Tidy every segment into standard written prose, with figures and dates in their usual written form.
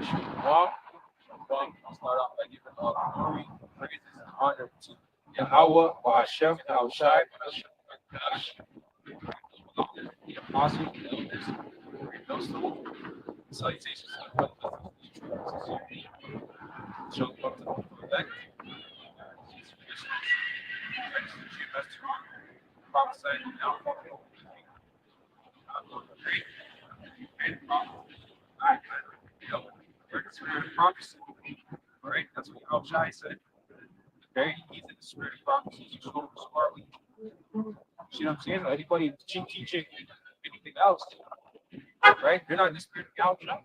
Shalom. Shalom. I'll start off by giving all glory, praises, and honor to Yahweh, or Hashem, Al Shai, the apostles, the elders, the also salutations to the brothers and sisters. Show love to the elect. Jesus Christ, prophesied now. Great prophet. I the spirit of prophecy. All right, that's what Al Shai said. Okay, he's in the spirit of prophecy. He's so smartly. See what I'm saying? Anybody teaching anything else, right? You're not in the spirit of Al Shai.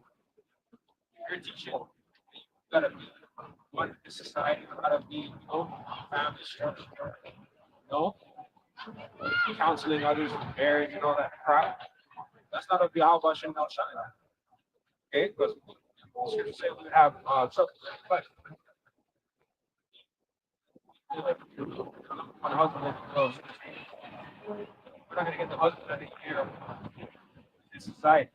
You're teaching. You gotta be one in the society. You gotta be, family structure. No, counseling others with marriage and all that crap. That's not a Yahweh Shem Al Shai. Okay, because scripture say we have trouble. But on a husband, we're not gonna get the husband of the year in society.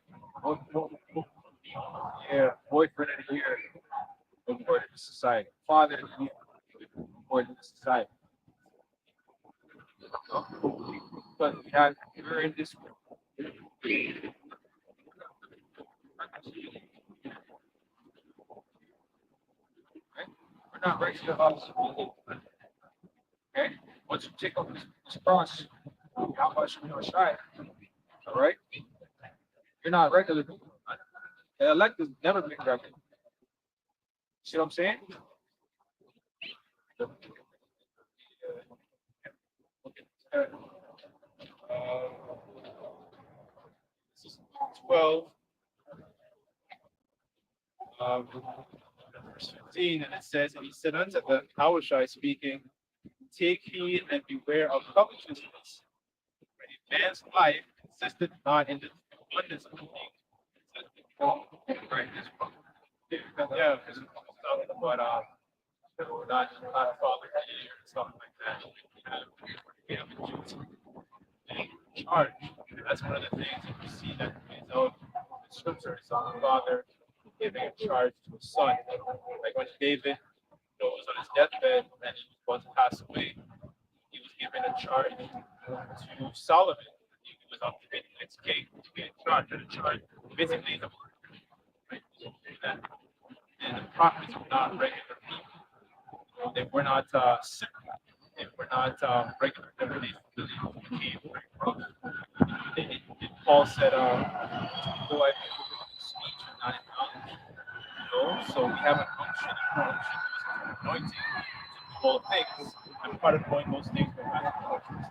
Yeah, boyfriend of the year according to society. Father of the year according to society. But we're in this. Right? We're not regular us. Okay? Once you take up this cross, how much you know shy? All right? You're not regular people. The elect has never been regular. See what I'm saying? This is 12, verse 15, and it says, and he said unto them, Hawashai speaking, take heed and beware of covetousness. For a man's life consisted not in the abundance of things. Right, this book. Yeah, because it's talking about not father here and stuff like that. We have a duty and charge. That's one of the things that we see that is out in scripture. It's on the father giving a charge to his son. Like when David was on his deathbed and he was about to pass away, he was given a charge to Solomon. He was up to the next king to be in charge of the charge. Basically, the right? And the prophets were not regular people. They were not simple. They were not regular. They became very rough. Paul said, "Who I speech and not in knowledge." So we have an unction, and our unction is anointing to do all things. And part of doing those things will have to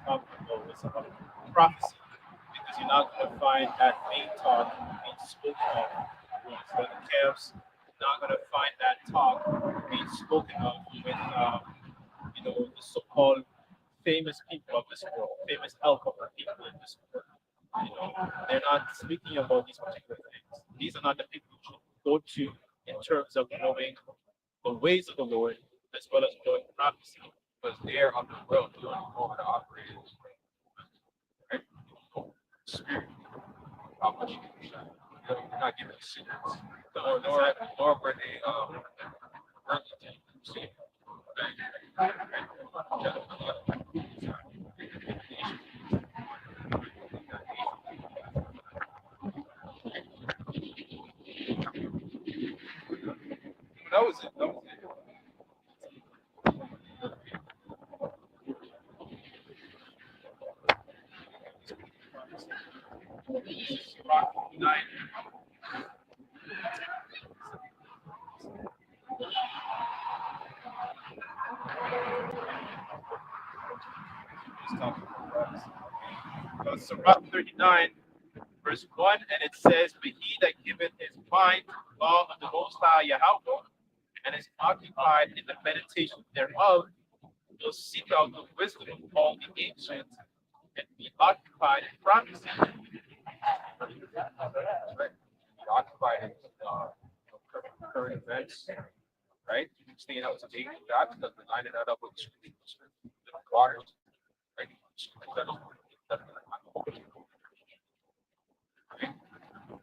stop with some prophecy, because you're not going to find that main talk being spoken of. So in the camps, you're not going to find that talk being spoken of with, the so-called famous people of this world, famous alcohol people in this world. They're not speaking about these particular things. These are not the people you should go to in terms of knowing the ways of the Lord as well as knowing prophecy, because they're of the world. You don't know how to operate in this world. Right? Spirit, how much you can shine. You're not giving secrets. Nor were they see. Right? That was it. That was it. Nine. Sirach 39, verse 1, and it says, but he that giveth his mind to the law of the Most High Yahweh, and is occupied in the meditation thereof, will seek out the wisdom of all the ancients, and be occupied in prophecy. Right? Be occupied in current events, right? Staying out to date with that, because we're lining that up with the waters, right?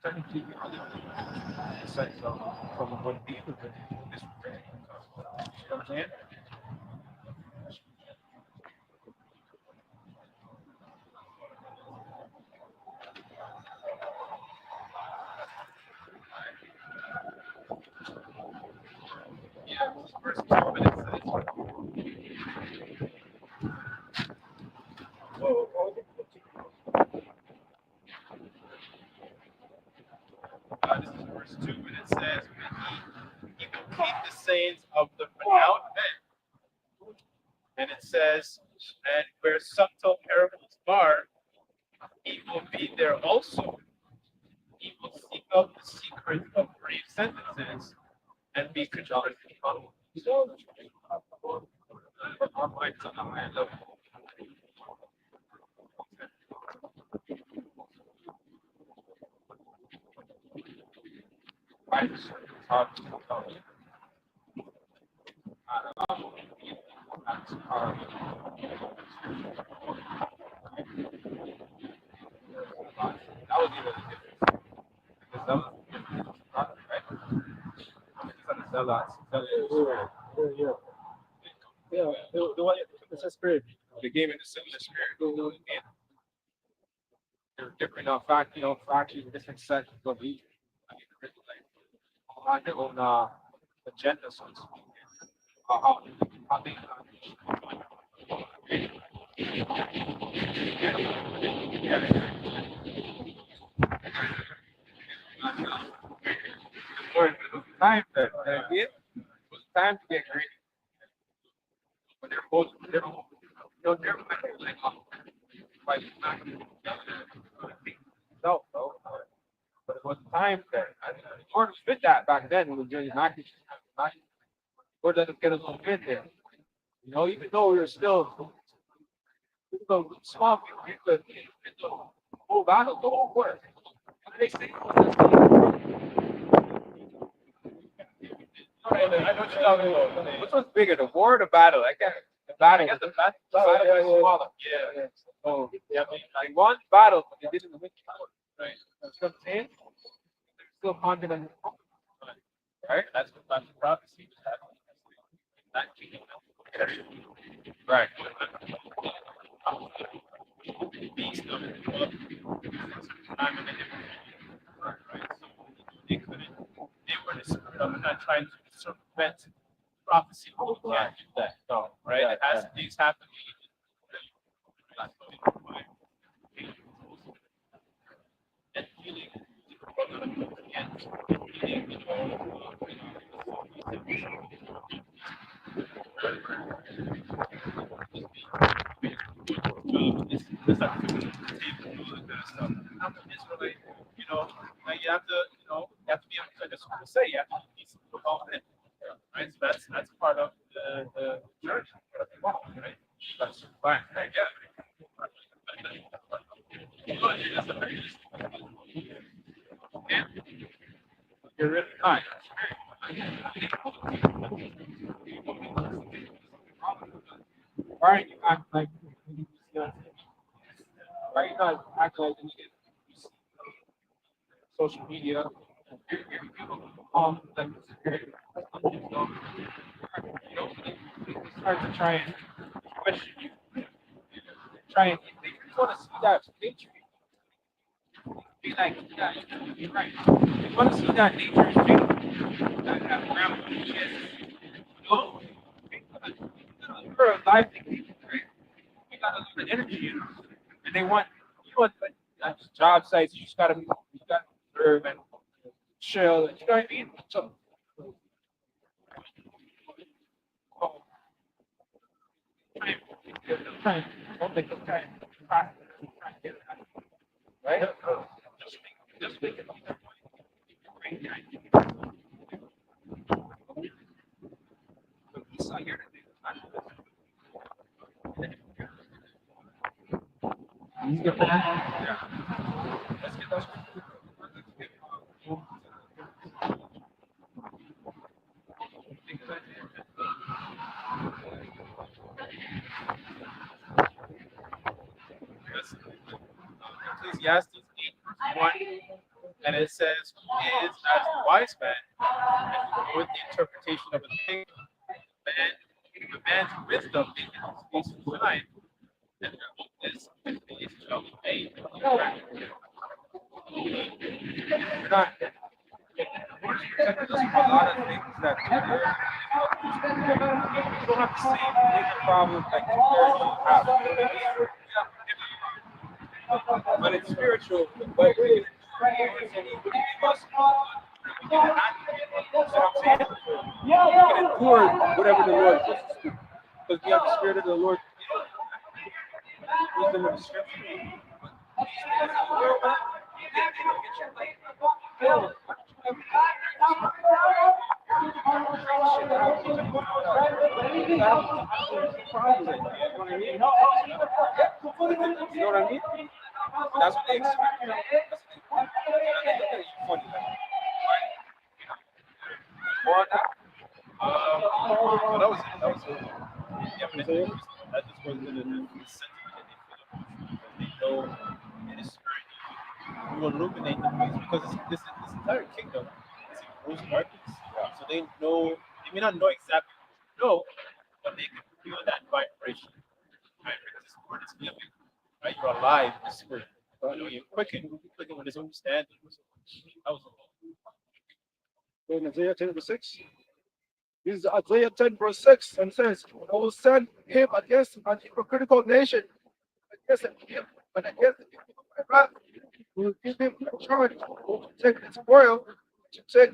technically we are living in the sense of from what we live in this world. You know what I'm saying? Yeah, verse 2 and it says, this is verse 2 and it says, he will keep the sayings of the renowned men. And it says, and where subtle parables are, he will be there also. He will seek out the secret of brief sentences and be controlled. That was even the difference. Because that was right? It's on the zealots. Yeah. Yeah. The one it's a spirit. They gave it a similar spirit. And they're different factions, different sections of Egypt. I mean, like, on their own agenda, so to speak. How they Lord, it was time it was time to get greedy. But they're both they're like not no, no. But it was time that Lord fit that back then. It was during the Lord let us get a little bit there. Even though we were still small people, the whole battle, the whole war. They say, I know what you're talking about. Which one's bigger, the war or the battle? I guess the battle. I guess the battle is smaller. Yeah. Oh, yeah. Like one battle, but they didn't win. Right. That's what I'm saying. They're still confident. Right. That's the prophecy. Right. Beast of it. I'm in a different right. So they couldn't. They were the spirit of not trying to circumvent prophecy. Oh, we can't do that. No, right? It has things happen. And healing and healing, it's like stuff. I'm an Israelite, like you have to be like the school say, you have to be confident, right? So that's part of the church, right? That's fine, right? Yeah. You're really nice. Why aren't you act like why are you not act like social media? Like it's hard to try and question you. Try and they just want to see that nature. Be like, yeah, you're right. They want to see that nature is beautiful. That ground shit. No, you're a live thing, right? You got a lot of energy in us. And they want like job sites, you got to serve and chill. You know what I mean? So, oh, time, don't make them time. Right? Just make it. He's not here to do yeah. Let's get those. Ecclesiastes 8, verse 1. And it says, "Who is as the wise man, and with the interpretation of a thing, man, the man's wisdom makes his face shine, and their this face shall be made." We're not. We're protecting us from a lot of things that we don't have the same major problems like two-thirds have. But it's spiritual. But we can endure whatever the Lord puts us through. Because we have the Spirit of the Lord. Wisdom of the Scripture. You know what I mean? That's what they expect. Funny. Or that. Well, that was it. Yeah, but that just wasn't the sentiment that they feel. They know in the spirit you illuminate the place because this entire kingdom is in gross darkness. So they know, they may not know exactly what to know, but they can feel that vibration. Right? Because this word is living. Right? You're alive in the spirit. You know, you're quicken with this understanding. That was In Isaiah 10 verse 6. This is Isaiah 10 verse 6 and says, I will send him against an hypocritical nation, against him, but against the people of my wrath, will give him charge to take his spoil, to take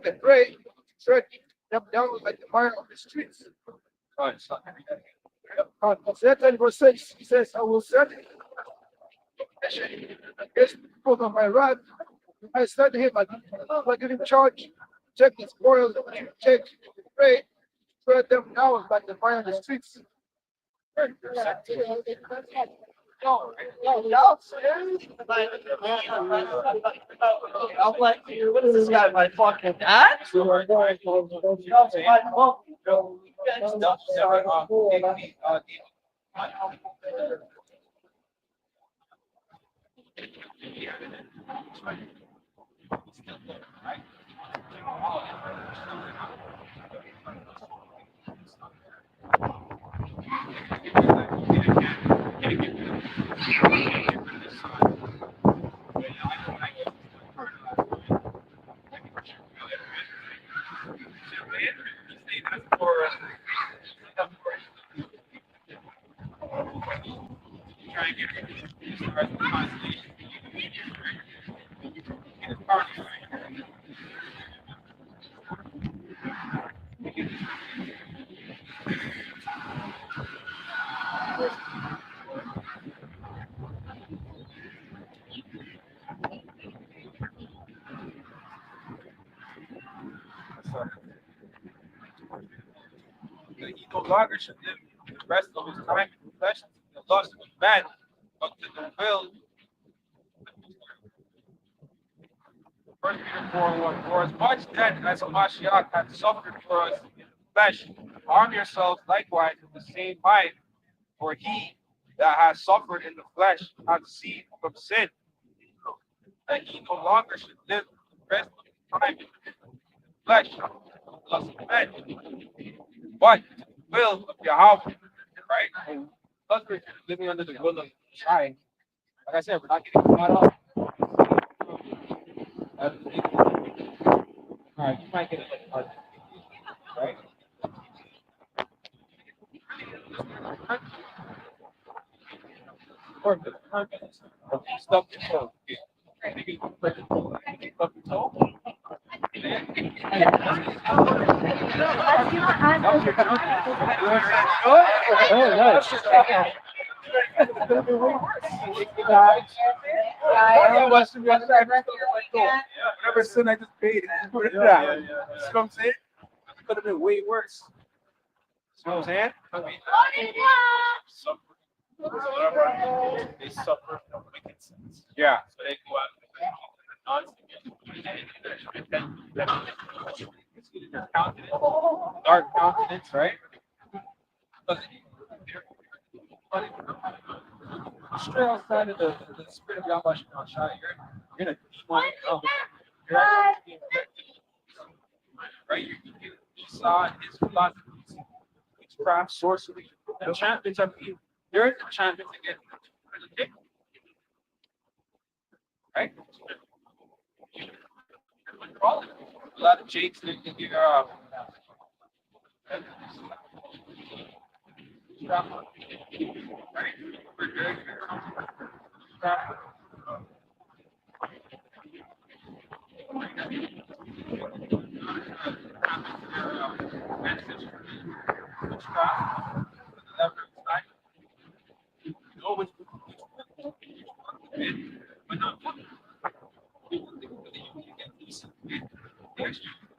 the prey, to tread them down like the mire of the streets. Isaiah 10 verse 6, he says, I will send him against the people of my wrath. I said to him, I give him charge, check the spoils, check the prey, tread them down like the fire on the streets. I'm like, what is this guy, my fucking dad? He no longer should live the rest of his time in the flesh, the lust of man, but to the will. First Peter 4:1. For as much then as Mashiach hath suffered for us in the flesh, arm yourselves likewise in the same mind. For he that has suffered in the flesh hath ceased from sin, that he no longer should live the rest of his time in the flesh, the lust of men, but to the will of Yahweh. Right? Because we're living under the will of Shai. Like I said, we're not getting caught up. All right, you might get it like hard, right? Or the purpose of stuff your toe. Stuff your toe. Whatever sin I just paid, put it down. You know what I'm saying? It could have been way worse. You know what I'm saying? they suffer from wicked sins. Yeah. So they go out and Dark countenance, right? Straight outside of the spirit of Yahweh Shai, You're gonna demonize. You're actually being right? You saw his philosophies, witchcraft, sorcery, enchantments are being. Your enchantments again. Right? A lot of jakes that you get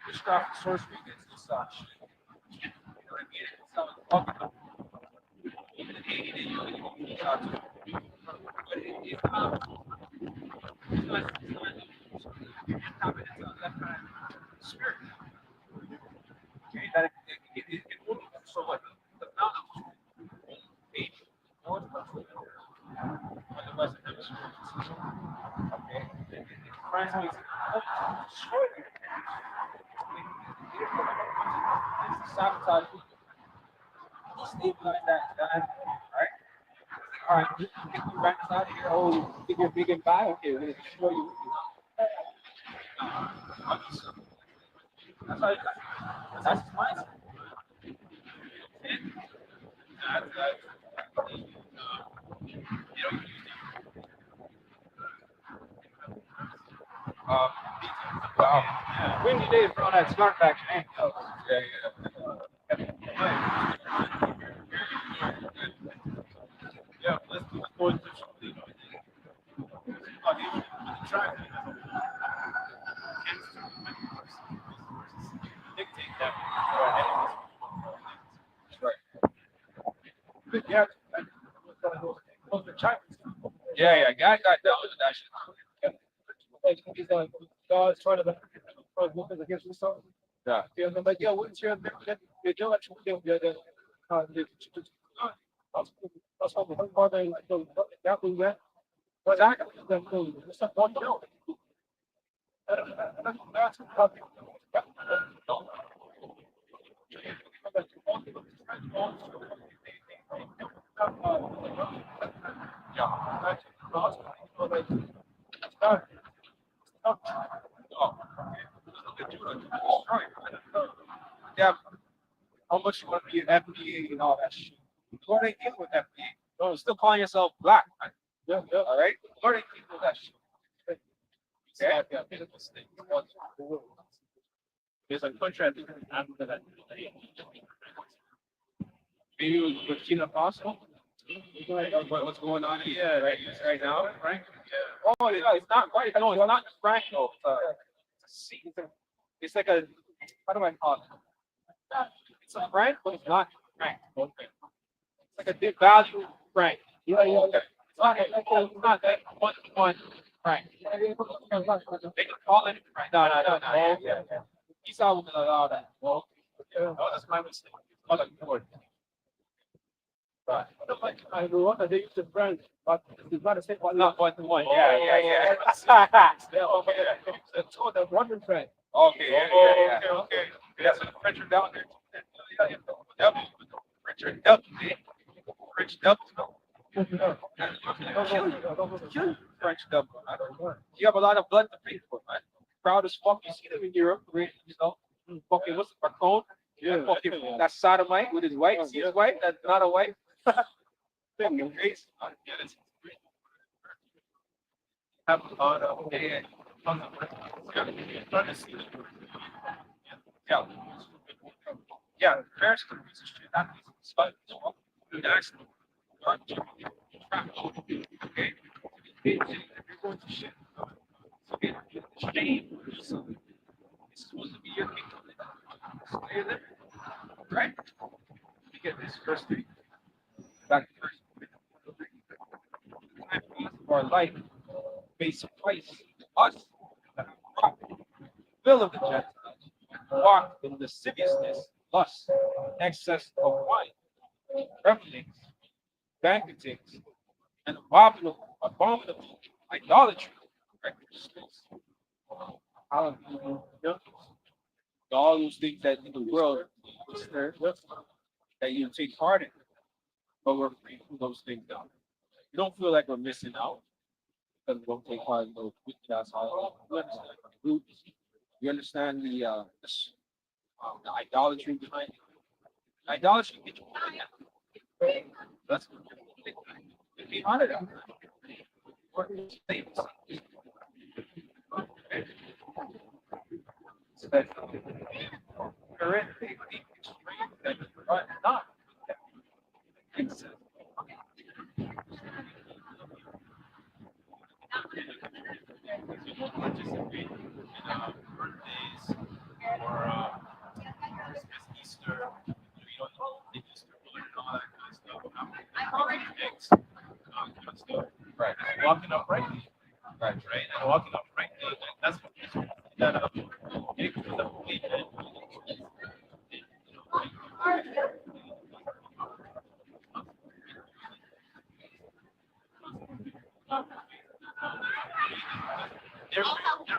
witchcraft, sorcery against this such. You know what I mean? It's not even hating it, you know, but it's not. It's not. That kind of spirit. Okay, that it only so what the amount of age or the Western Hemisphere. Okay, it reminds me of destroy sabotage, destabilize that, right? All right, get you right out of here. Oh, get your big and bad. Okay, we're gonna destroy you. That's how you got. That's his mindset. Uh, wow. Windy days, bro. That smart back, man. Yeah, yeah. Let's go into dictate that. Yeah. Yeah, yeah. Guy got down with that shit. He's like, God's trying to look against himself. Yeah. Yeah, I'm like, yo, what's your you're actually that's how the part they like that we went. But I got them it's not one no. That's yeah, how much you want to be an FBA and all that shit. What are they dealing with FBA? No, still calling yourself black. Man. Yeah, yeah. All right. What are they dealing with that shit? Yeah, yeah. There's a contract after that. Maybe with Burkina Faso. What's going on here right now, Frank? Yeah. Oh, yeah, it's not right. No, it's not Frank. No, it's like a, how do I call it? It's a Frank, but it's not Frank. Okay. It's like a big value Frank. Yeah, yeah. Okay. It's not that one Frank. They can call it Frank. No. Yeah. He's out with a lot of that. Well, that's my mistake. Other board. Right. I grew up and they used to brand, but it's not the same one. Not one to one. Yeah. It's called the Wonder Friend. Okay. Okay. That's a Richard down there. Richard W. Rich W. French W. You have a lot of blood to pay for, man. Proud as fuck. You see them in Europe, right? You know, fucking what's the Macron? Yeah. Fucking that sodomite with his wife. See his wife? That's not a wife. Fucking crazy. Have a lot of yeah, parents could use this shit. Not but actually, okay. You're going to shit. Shame. It's supposed to be your kingdom. Right? We get this first thing. Back to first. Our life pays a price. Us, will of the Gentiles, walk in lasciviousness, lust, excess of wine, revelings, banquetings, and abominable idolatry, recklessness, all those things that in the world that you take part in, but we're free from those things now. We don't feel like we're missing out because we don't take part in those wicked ass holidays. We understand the roots. We understand the idolatry behind it. Idolatry gets you behind that. That's behind it. Not. Participate in birthdays or Christmas, Easter, the Easter food and all that kind of stuff. Eggs, kind of stuff. Right. And walking uprightly, Right. right? And walking uprightly, and that's what that it could have believed in. Their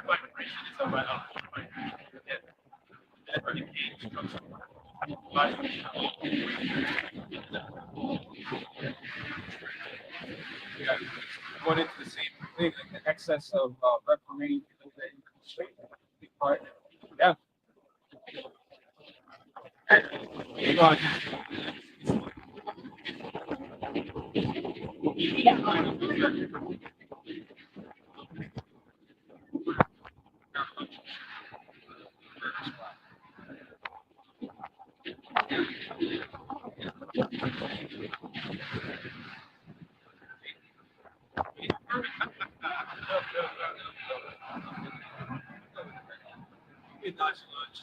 vibration is a vibration. That engage comes from Yeah. Going into the same thing, like the excess of refereeing big part. Yeah. God. It's not lunch.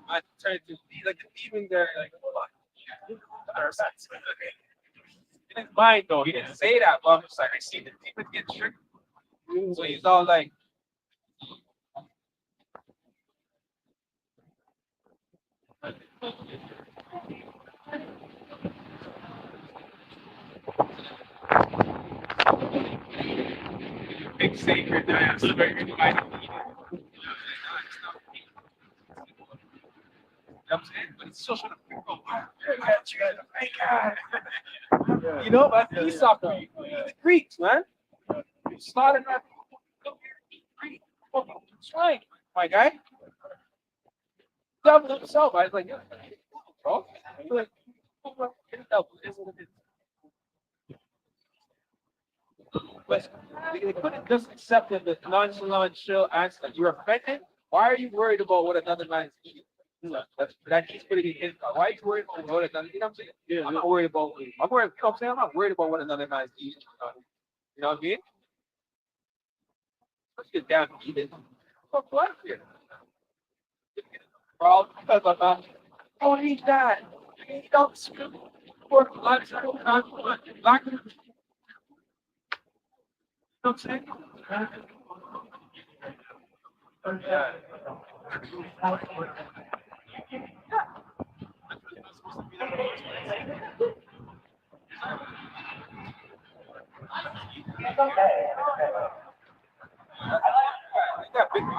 I tried to be like a demon there, like what? In his mind though, he didn't say that, but I'm just like I see the demon get tricked. So he's all like, big savior, that's the very reason why I don't need it. You know what I'm saying? But it's still trying to figure out why you guys are fake guy. You know, but Esau, the Greeks, man. Slaughtered our Greek fucking swine, my guy. Devil himself. I was like, yeah, bro. Like, devil is what it is. But they couldn't just accept it, the nonchalant, chill answer. You're offended. Why are you worried about what another man is eating? That he's putting in his. Why are you worried about what another? You know what I'm saying? Yeah, I'm not worried about. I'm worried. You know what I'm saying? I'm not worried about what another man is eating. You know what I mean? Let's get down and eat it. Fuck what here? Bro, because of that. Don't eat that. You don't screw. Pork lunch. I don't want. Black. You know what I'm saying? Yeah.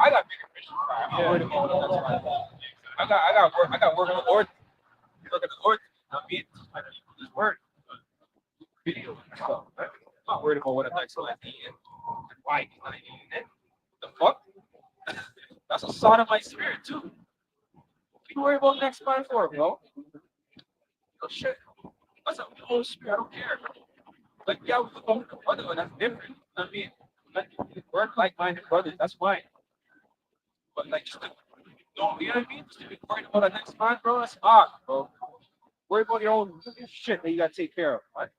I got bigger fish to fry. I'm not worried about that. I got work on the Lord. Look at the Lord. I'm being my people this word. Video and stuff. I'm not worried about what a next man's eating and why he's not eating it. The fuck? That's a sign of my spirit too. What you worry about next man for, bro? Oh shit. That's a whole spirit. I don't care. Like yeah, we look over the brother, but that's different. I mean, work like-minded brothers. That's fine. But like, just don't, you know what I mean? Just to be worried about the next man, bro. That's odd, bro. Worry about your own shit that you gotta take care of. Right?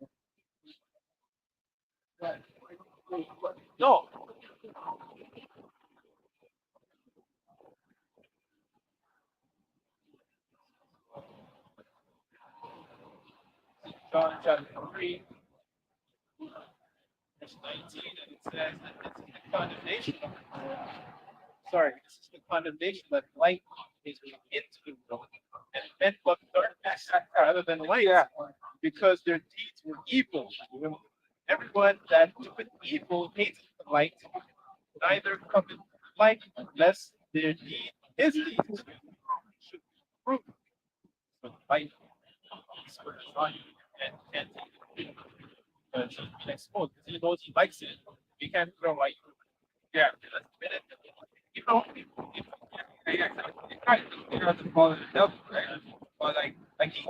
No. John chapter 3, verse 19, and it says that this is the condemnation. Sorry, this is the condemnation that light is into the world, and men love darkness rather than light, because their deeds were evil. Everyone that doeth evil hates the light neither cometh like unless their deed, his deeds should prove. So like he's on and because he's been exposed because he knows he likes it. We can't throw like yeah, let's admit it. You know, It's kind of you have to call it the devil, right? But he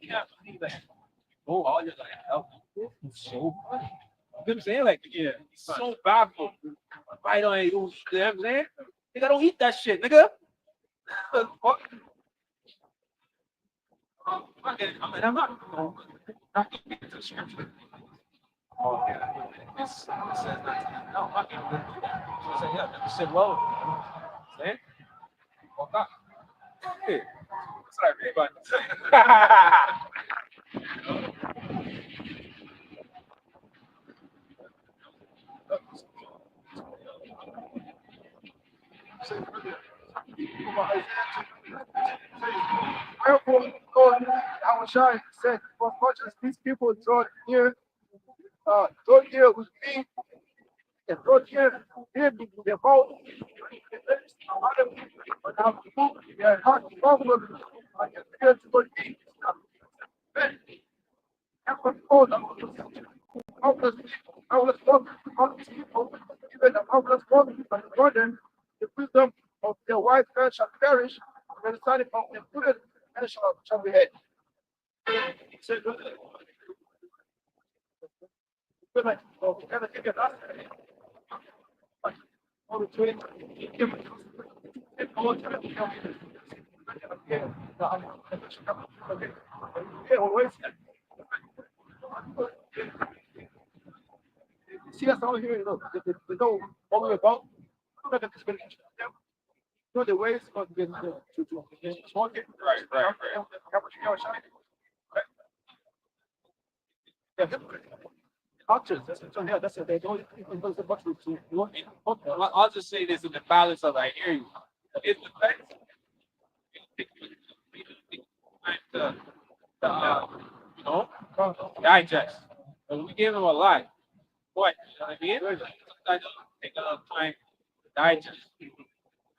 can't believe that. Oh, all your like help. It's so funny. You know what I'm saying? Like, yeah, it's so baffled. Why don't I do? You know what I'm saying? Nigga, don't eat that shit, nigga. Fuck. I mean, I'm not gonna get to the scripture. Oh, yeah. It says not to. No, I'm not gonna do that. So I said, yeah, I said, well, see? Walk up. Hey, sorry, everybody. Wherefore, God, our child said, for much as these people draw near with me, and draw near me with their mouth, but now their heart problem, I can fear to go deep. And for God, I was born, honest people, even the hopeless woman, but the burden, the wisdom of their wise man shall perish, and the sign of their prudent man shall be had. So, good night. Oh, we gotta take it up. All the twins, give it. All the time, okay. Okay, always. See us all here, they know all we're about. Look at this video. You know the ways of getting to small kid. Right, right, right. How much you shine? Yeah, cultures. That's it. They don't even know the much to I'll just say this in the balance of I hear you. It's the fact you know, digest. And we give them a lot. What? You know what I mean? Sometimes it'll take a little time to digest.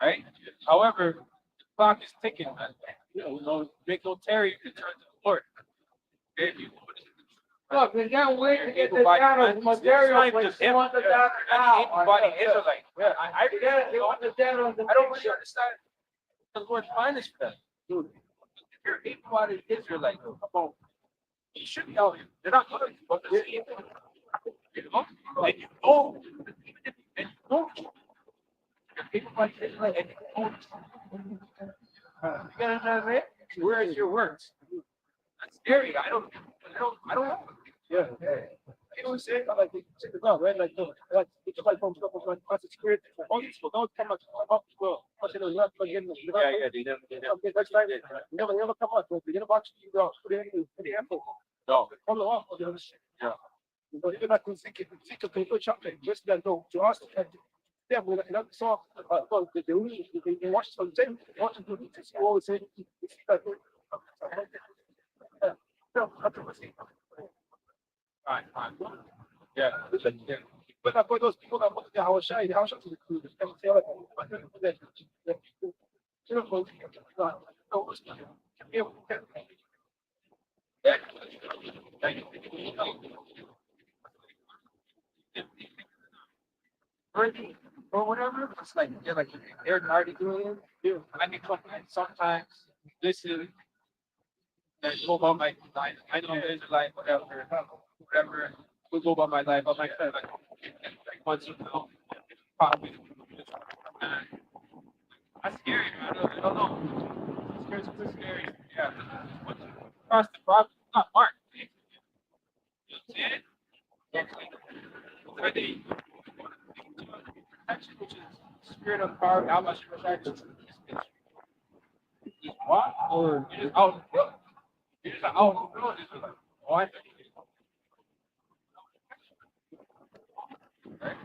Right? However, the clock is ticking, man. You know, make no tarry, return to the Lord. Okay? Look, they can't wait to get the Everybody- down of material. it's not just him. Want the down Anybody Israelite. Yeah, I get it. They want the down of the. I don't really understand the Lord's finest for them. Dude, if you're able-bodied Israelite, come on. You should be out here. They're not good, but they're able. You know? And you know, and you know, you're able-bodied Israelite, and you know. You gotta know that. Where is your words? That's scary. I don't know. Yeah. You know what I'm saying? Like, check this out, right? Like, it's like from stuff like classic spirit. All these people don't come up well. But you know, not again. They never. Okay, that's right. Never come up. But the box, you go put it in the ample. No. Follow up. Yeah. So you're not going to think of paper chocolate. Just that go to us. Yeah, we not saw. Well, they watch some thing. Watch them do this. You always say. Fine. Yeah. But I put those people that want the house shy, the house to the crew, and say, like, you know, Or whatever. It's like yeah, like they're already doing it. Yeah. I mean, sometimes listen and go about my life. I know there's like whatever. We'll go about my life. I'm like once you know, probably. That's scary, man. I don't know. It's scary. Yeah. Once you cross the problem, it's not marked. You know what I'm saying? I think protection, which is spirit of power, how much protection is what? Or you just out you just out in the field, it's like, oh, I think right?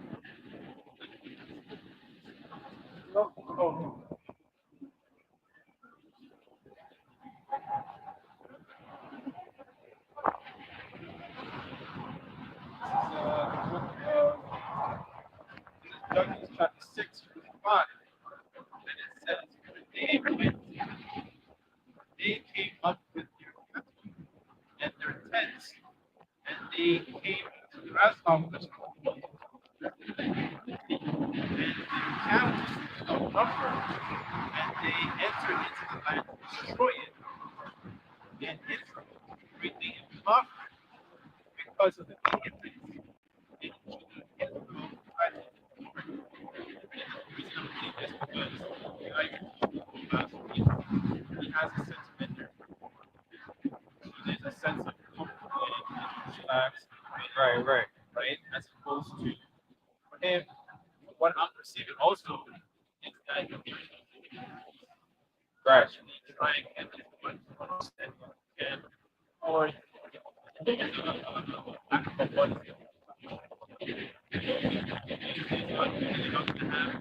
Judges chapter 6, verse 5. And it says, they came up with their cattle and their tents, and they came to grasshoppers and their camels outnumbered, and they entered into the land to destroy it, and Israel greatly impoverished because of the wickedness in Judah. Israel tried to reasonably just because like last week, he has a sense of injury. There's a sense of comfort in relax, right? As opposed to for him, what I'm perceiving also is that actually trying and understand and or lack of what is not really enough to have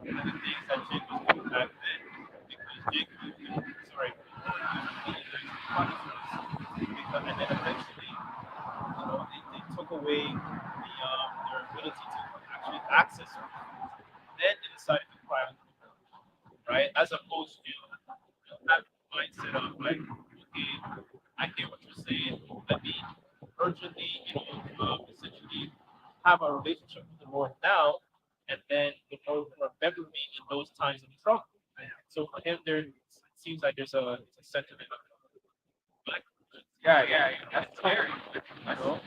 the things that Jake was doing back then, because Jake was sorry, because and then eventually, they took away their ability to actually access it. Then they decided to cry on right? As opposed to that mindset of like, okay, I hear what you're saying. Let me urgently, essentially have a relationship with the Lord now, and then the Lord will remember me in those times of trouble. So for him, there seems like there's a sentiment of like, Yeah, that's scary. you know,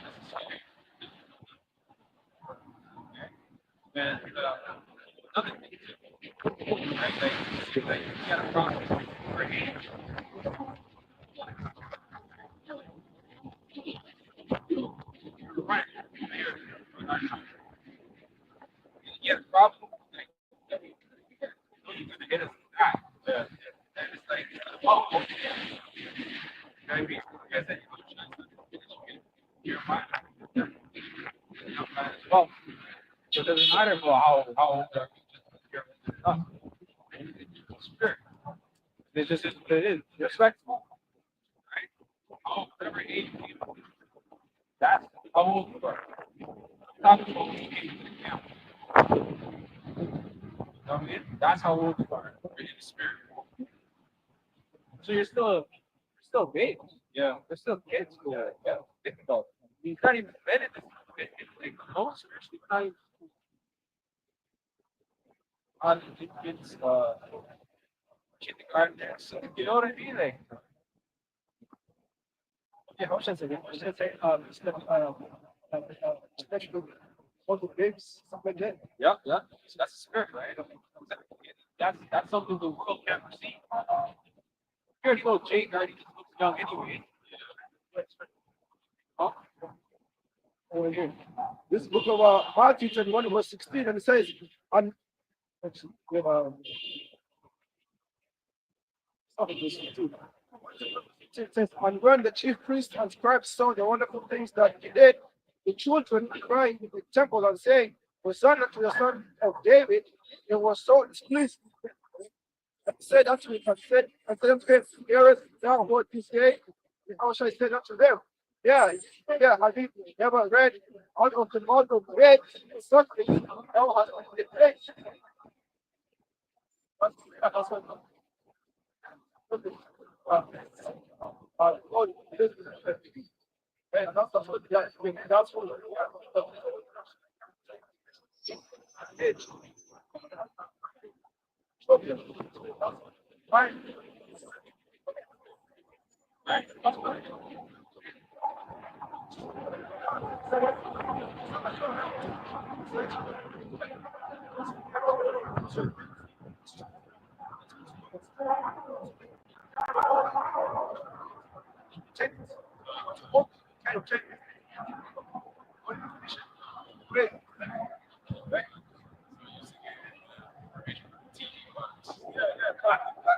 and another thing too, right? Like you got a problem for him. Right. You get a problem. Like, you're gonna hit us with that. Yeah. And it's like, oh, okay. You know what I mean? Like I said, your mind. Well, so it doesn't matter about how old are you, just spirit. It's just what it is. Respectful, right? Whatever age people. That's how old you are. Not how old you came to the camp. You know what I mean? That's how old you are in the spirit. So you're still babes. Yeah. They're still kids. Yeah. Difficult. You can't even fit it. It's like no spiritually not even on kids kindergarten there. So you know what I mean? Like Yeah, I was just saying, especially all the babes, stuff like that. yeah. So that's the spirit, right? That's something the world can't perceive. You already know Jake already looks young anyway. Huh? Oh, again. This book of Matthew 21, verse 16, and it says, and actually, we have, start with verse 15. It says, and when the chief priests and scribes saw the wonderful things that he did, the children crying in the temple and saying, Hosanna to the son of David, they were so displeased. And said unto him, and said unto him, hearest thou what he said? How shall I say unto them? Yeah, have you ever read out of the mouth of great such things thou hast been placed? Lord, this is and that's what that's what it's okay. Fine. Check. Kind of check. Great.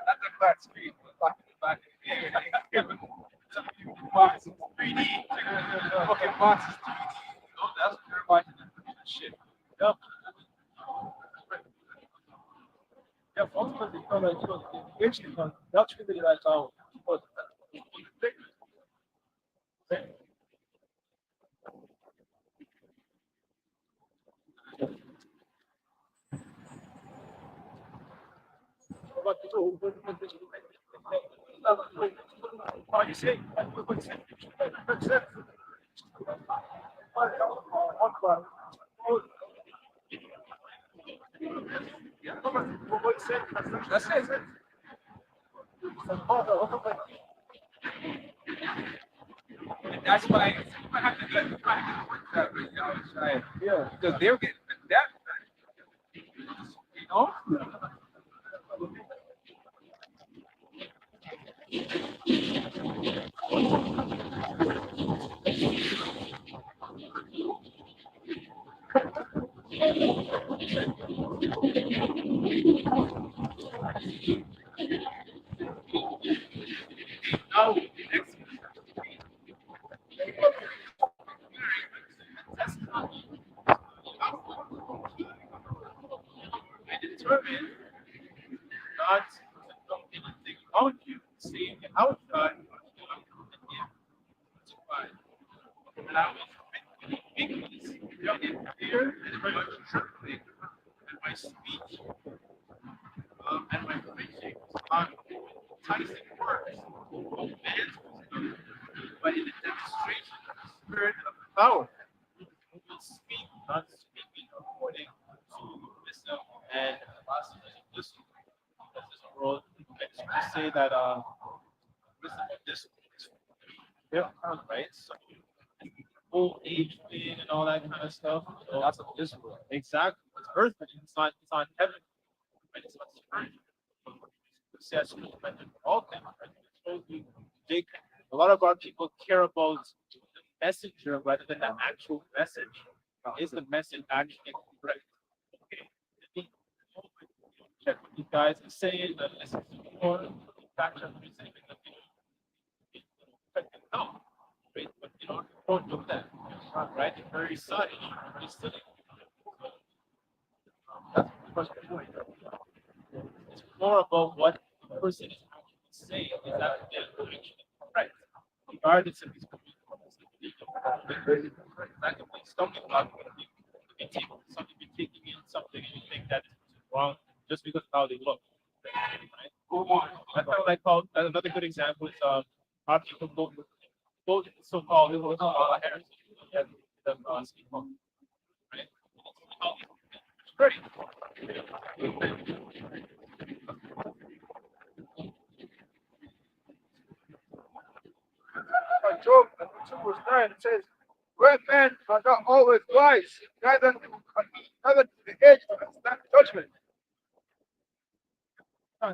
That's a flat screen. Box is 3D. Fucking box is 3D. Oh, that's very much shit. Yep. Yeah, also because the eventually that's really like how you say? That's it. And that's why I have to get that with Yahweh. Yeah. Because they're getting that, you know? Now, next I determined not to know anything about you, seeing how God and I was meekness, in fear and very much trembling, and my speech and my preaching on enticing words of man's wisdom, but in the demonstration of the Spirit of power, who will speak, not speaking according to wisdom and philosophy of this world. I say that wisdom of this world, right? So old age thing and all that kind of stuff. So that's what this world. Exactly. It's earthly. It's not heaven. Right? It's not spiritual. Says all things. Right? So a lot of our people care about the messenger rather than the actual message. Is the message actually correct? Okay. Check what you guys are saying. Listen to fact check what you're saying. No. Right? But don't do that. Right? You're very subtle. Very silly. That's the first point. It's more about what the person is actually saying. Is that they're actually correct? Regardless of his community. That can be stumbling block. You can take something, be taking in something, and you think that is wrong just because of how they look. Right? I felt like another good example is how people vote so-called Harris. Yeah, the people, right? Great. Job 2 verse 9 it says, great men are not always wise, neither to the age of understand judgment. Now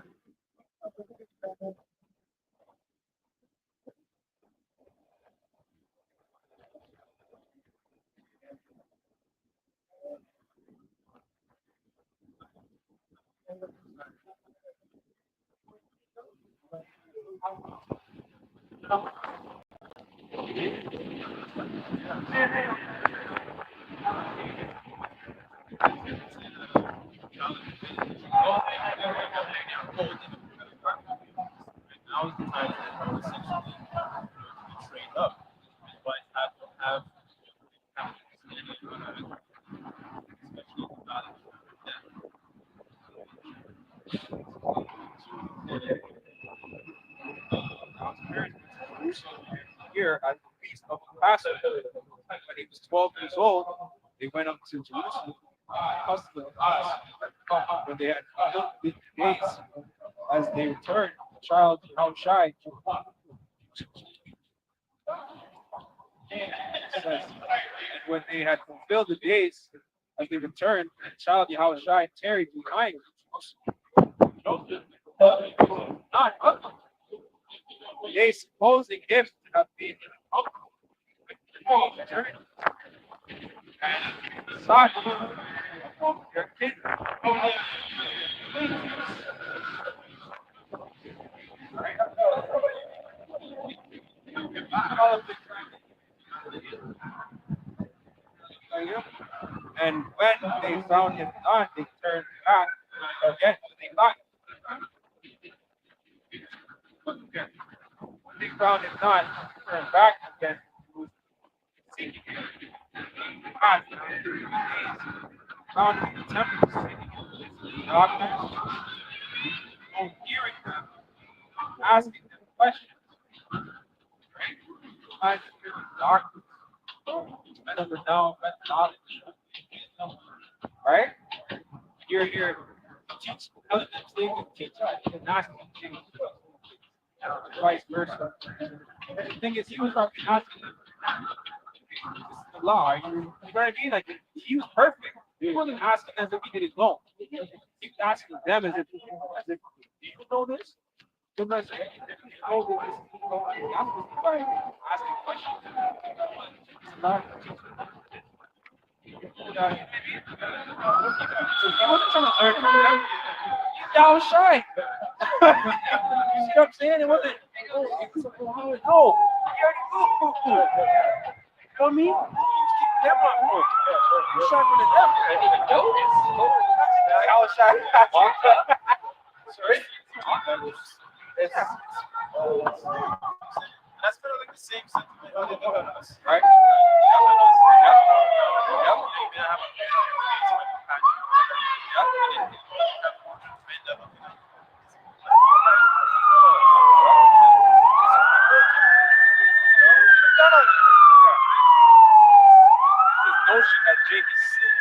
is the time that I essentially trained up. But I have especially Here at the feast of the Passover, when he was 12 years old, they went up to Jerusalem. When they had fulfilled the days, as they returned, the child Yahushai and when they had fulfilled the days, as they returned, the child Yahushai tarried behind not they supposing him to have been and son of their king. And when they found him not, they turned back again to the light. When they found him not, they turned back again to seeking him. After 3 days, found him in the temple, sitting in darkness, asking them questions. Right? Trying to hear the darkness. And of the down methodology. Right? You're here to teach elements, they can teach you and not teach you. Vice versa. And the thing is, he was not asking them. This is the law. You know what I mean? Like, he was perfect. He wasn't asking as if he did it wrong. He was asking them as if, do you know this? Because if you know this, that's why asking questions. It's not so he wasn't trying to learn from them. Y'all was shy. You see what I'm saying? It wasn't. No, he already knew. You know what I mean? He was keeping them on point. You sharper than them. I didn't even know this. I was shy. Sorry. That's kind of like the same sentiment on the other us. Right? Notion that Jamie said,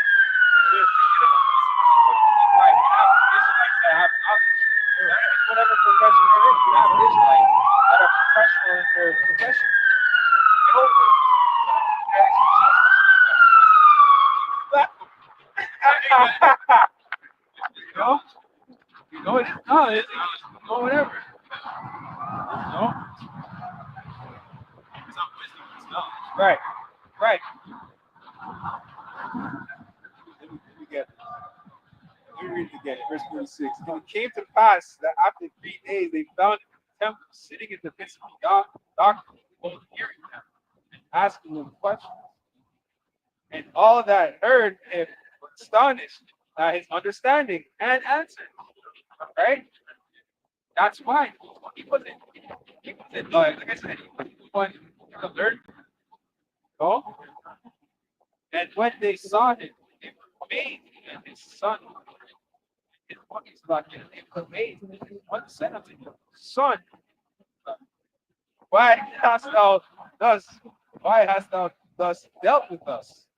whatever profession they're in, you have Israelites that are professional in their profession. Get over it. You know, it is knowledge, you know, whatever. You know? Right, right. Let me get it. Let me read it again, verse 46. And it came to pass that after 3 days they found him in the temple, sitting in the midst of the doctrine, people hearing them, and asking them questions. And all that heard him were astonished at his understanding and answered. Right? That's why he wasn't, like I said, he wasn't one to learn. No? And when they saw him, they were amazed at his son. His one is like they were amazed. One said unto him, Son, why hast thou thus dealt with us?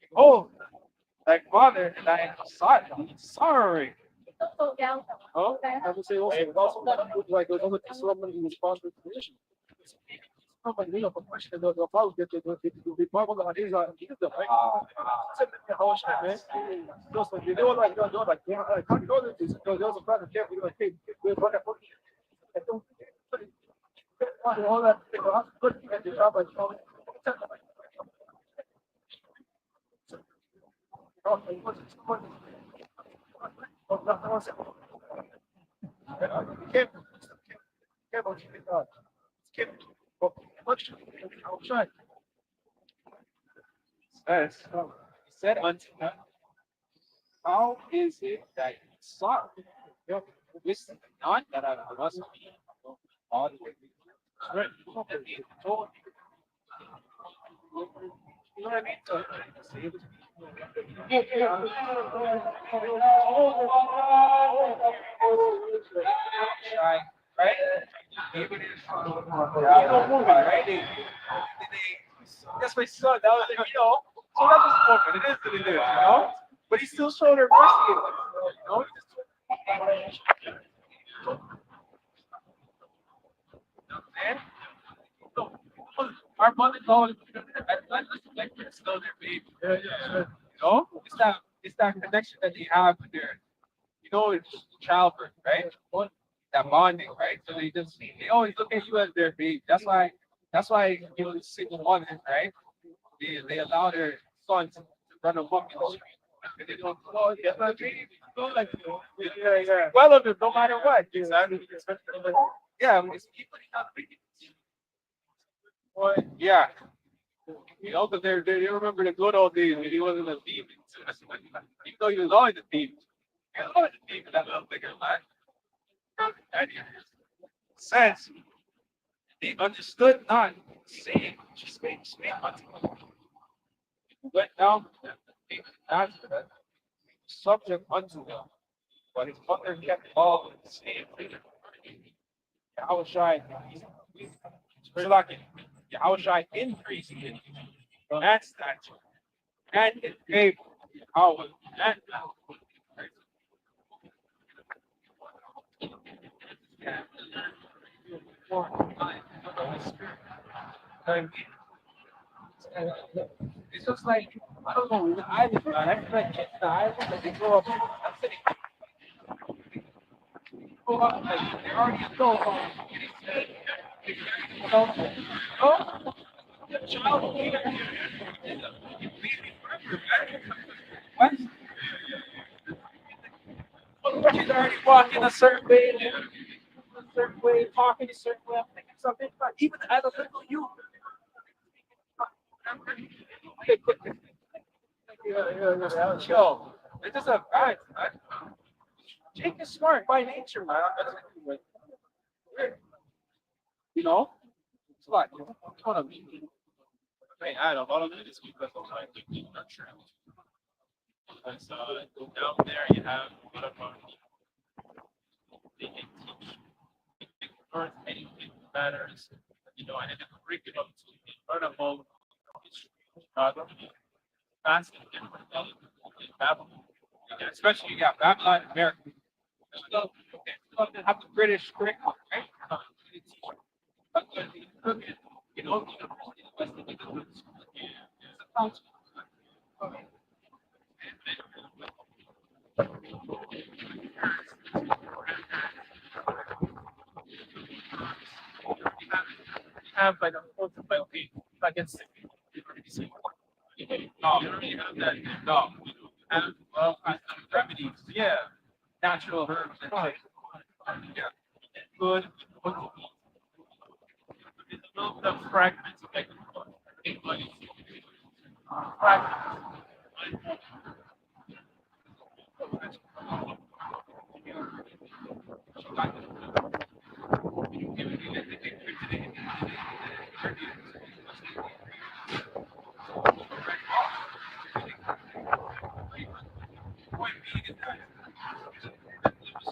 Behold, thy father and thy son sorrowing. Oh, I would say also, it also like there's only someone who responds to the issue. Somebody you know, for question the problem get the problem that is give them right. How should man? Just like they were like I can't go to this because there was a brother there we like hey we're brother I don't all that good at the job I found He said unto him, How is it that you sought wisdom not that I must be all the way? Right. And he told you. You know what I mean? So, shy, right? Even if right? That's my son. That was, so that was fun. It is what it is, But he still showed her mercy, And our mother's always like still their baby. It's that connection that they have with their, it's childbirth, right? That bonding, right? So they always look at you as their baby. That's why single mothers, right? They allow their sons to run amok in the street. And they don't like well of them no matter what. Yeah, it's people not thinking. Yeah. Because they remember the good old days when he wasn't a thief. Even though he was always a thief. He was always a thief in that little bigger life. Says they understood not, saying, just spake unto him. Went down to them, and answered them, subject unto them. But his mother kept all the same thing. Yahushua Yahushua increased in that stature and in favor. Yahweh and it's just like I don't know. The island, man. I feel like kids in the island, like they grow up. I'm sitting. Grow up like they're already adults. You know, oh, the child here is a baby forever, man. What? She's already walking a certain way, talking a certain way. I'm thinking something. Even as a little youth. Yo, it's just a fact, man. Jake is smart by nature, man. You know, it's like you know, it's one of me. I mean, I don't know, a lot of it is because of my nurture. Because down there you have a lot of they can teach, they can learn anything that matters. You know, and in the curriculum to learn about history, geography, fast and different in Babylon. Yeah, especially you got Babylon, America. Still, still have the British curriculum, right? They teach you how to be cooking. You know, university, the West Indian school. Yeah, it's a fountain. Have like a multiple like it's no, you don't really have that. No, you have well remedies, yeah, natural herbs and shit. Yeah, good. It's a little bit of fragments of like fragments.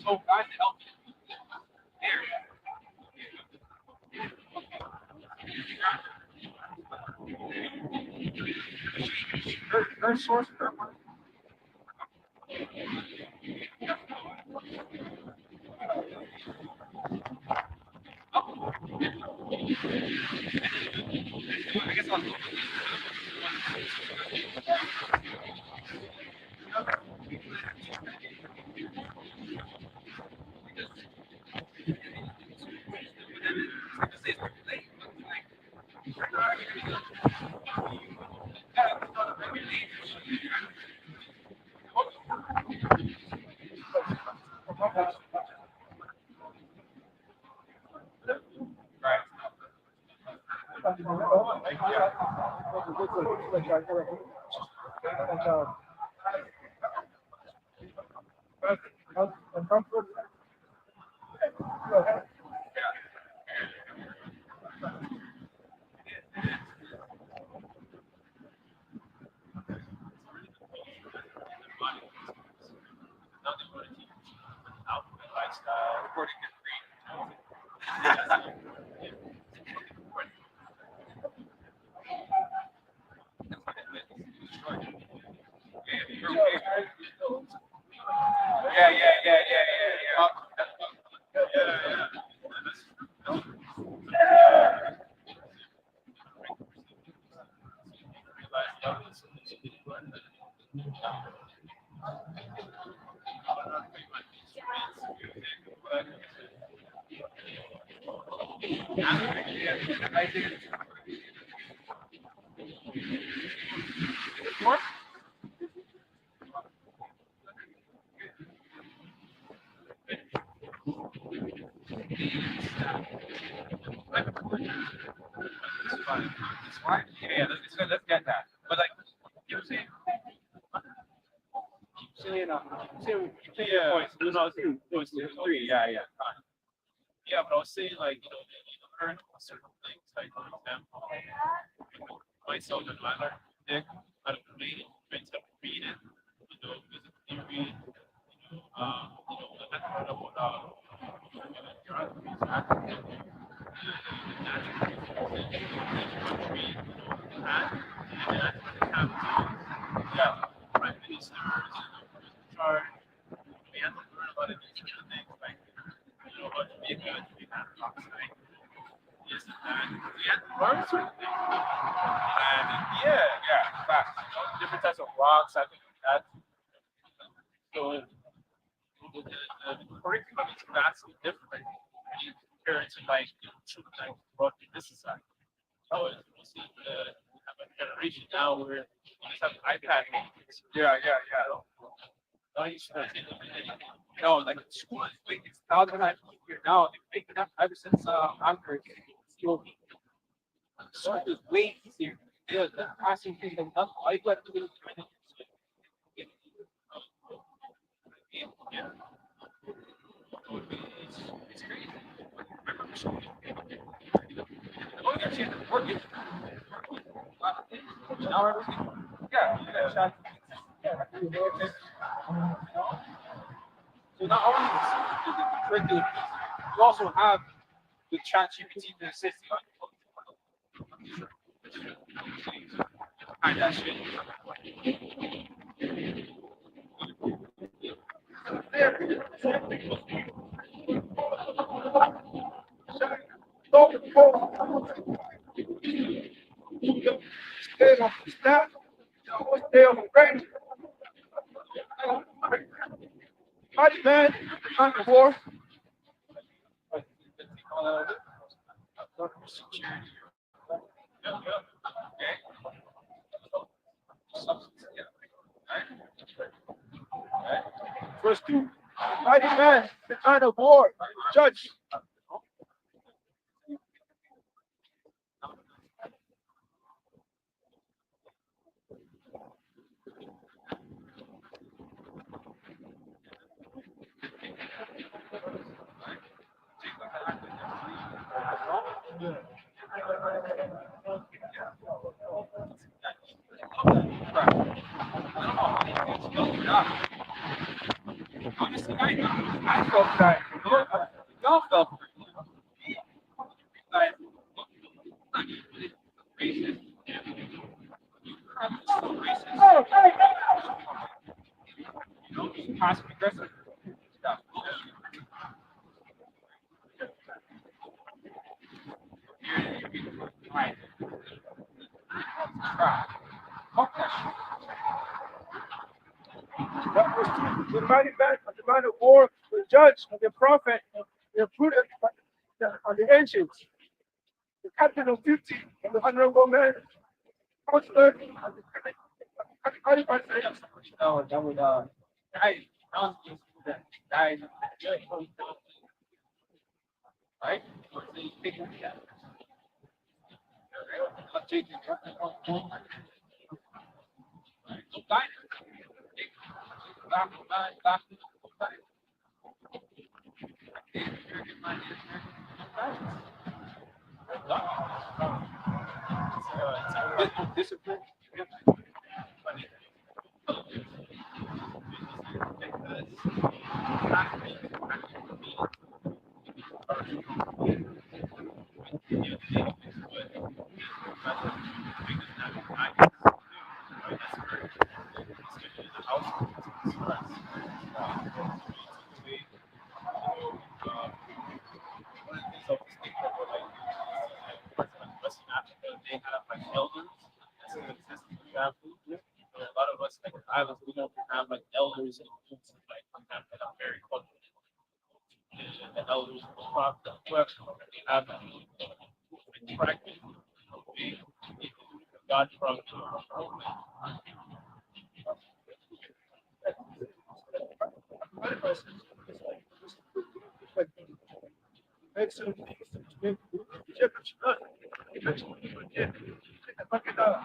So guys, help her source, her money. I guess I'll yeah, let's get that. But like, you know what I'm saying? Yeah, no, it's three. Yeah, yeah. Yeah, but I was saying like, you know, you learn certain things, like for example, myself and my learn dick, how to read it, how to read it, you know, physically read it, you know, I learned about Yeah, prime ministers, charge. We have to learn about it. Things like how to be good, to be bad, oxide, this and that. We have to learn certain things. And yeah, facts. Different types of rocks, I think that. So the curriculum is vastly different when you compare it to like like what this is like. Oh, you see, we have a generation now where you just have iPad. Yeah. Now you should have No, like school is like it's now that I'm here now, they make it up ever since I'm school. School is way easier. Yeah, the passing things like that. I got to do yeah. it's crazy. Oh, yeah, she's working. Now everything. Yeah. So not only the curriculum, you also have the chat GPT to assist you. And that shit. Stay on the staff. Stay on the range. Mighty man, on the war. Verse 2. Mighty man, the kind of war, judge. Honestly, I felt that. Y'all felt like racist. Oh, Passive aggressive stuff. Right. Fuck that that was the mighty man, the man of war, the judge, and the prophet, the prudent, and the ancients, the captain of duty, and the honorable man, counselor, and the qualified shit. No, that would I don't think that I right? Or they pick up that. I'll take it. So back. Discipline. They have like elders that still exist in the family. And a lot of us like islands, we don't have like elders and like sometimes that are very close. And the elders will pop the question they have that practice God from excellent things.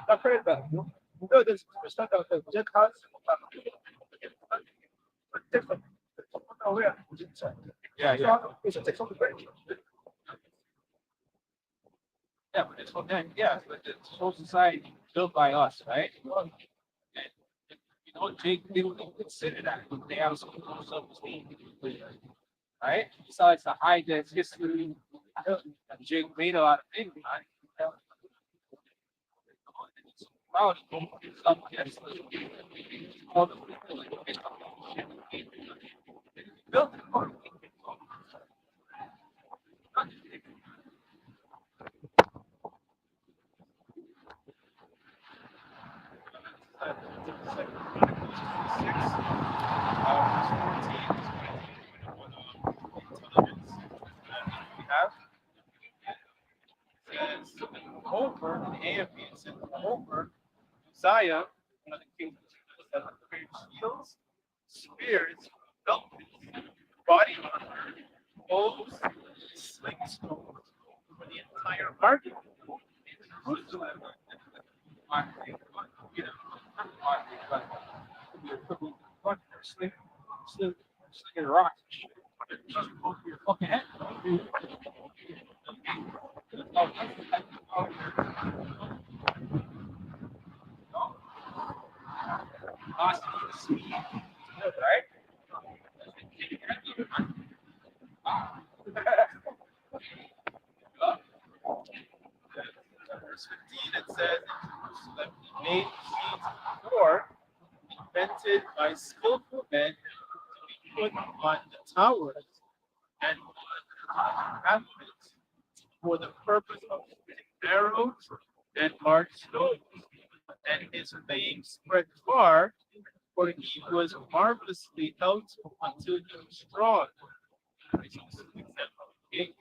Da preda. Meu Deus, está da jet has. Yeah. It's a text on the page. Yeah, but it's but it's whole society built by us, right? And, Jake, they don't even consider that. They have some low self-esteem. right? Besides the hide his history, Jake made a lot of things. Right? Proud of some yes, all the people like built it. We have says over in AFB, it says over Uzziah, one of the kings that prepared shields, spears, helmets, body armor, bows, sling stones for the entire army in Jerusalem. Slinging rocks. Just go to your fucking head. Austin, right? Verse 15 it says, in Jerusalem he made sheets of war invented by skillful men to be put on the towers and on the rampants for the purpose of shooting arrows and large stones. And his fame spread far, for he was marvelously helpful until he was strong. He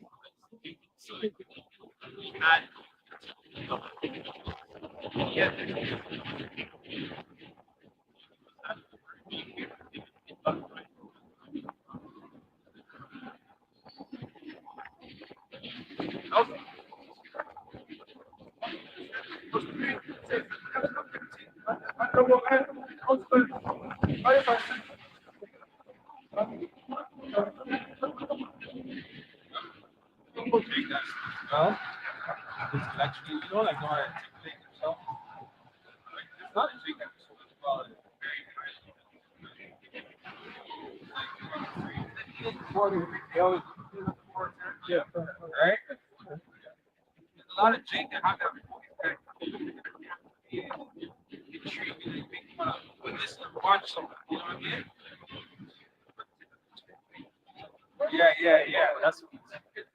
had yet Well, it's actually, you know, like, not articulate yourself. Like, it's not a big episode. It's about it. Yeah. Right? There's a lot of Jake that have that intriguing and make you want to listen or watch something. You know what I mean? Yeah. That's what I think.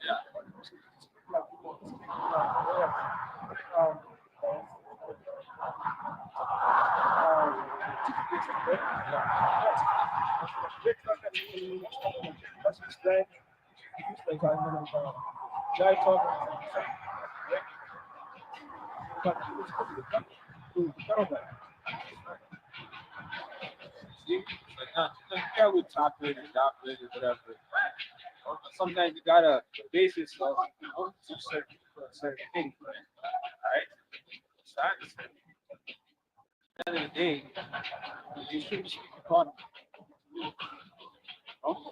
Yeah. See? Like, like, yeah, we top it and drop it and whatever. Sometimes you gotta base yourself on certain things. Alright? So at the end of the day, you shouldn't speak upon it. Oh,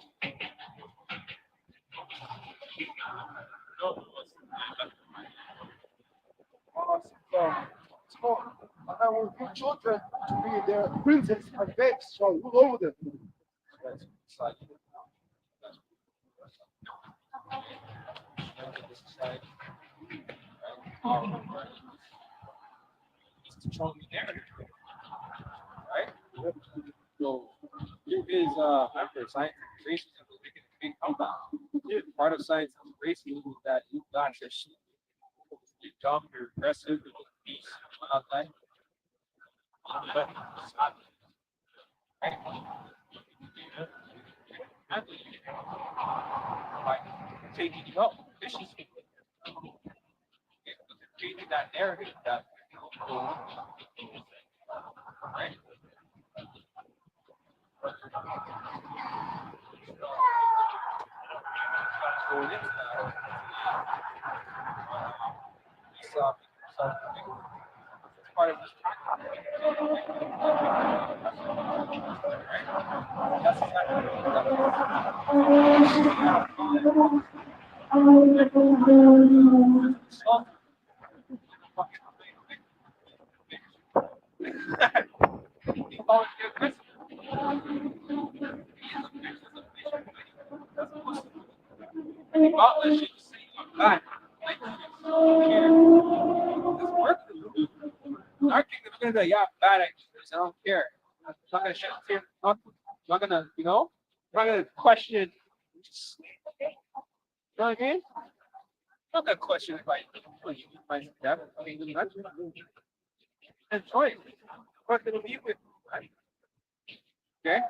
So, I will put children to be their princes and babes shall rule over them. that's like society. It's controlling the narrative. Right? So there is after science and racism was making a big comeback. Part of science and racism is that you got your shit. You're dumb, you're aggressive, you're beast, all that. Right? Like taking you up, vicious people. Creating that narrative that right? Going into that, we saw part of this that's exactly Butler should say you're bad. Like, our kingdom is gonna be like, yeah, bad actors. I don't care. I'm not gonna shit. Not gonna, I'm not gonna question. You know what I mean? I'm not gonna question if my death. I mean, that's enjoy it. What gonna be with, right? Okay.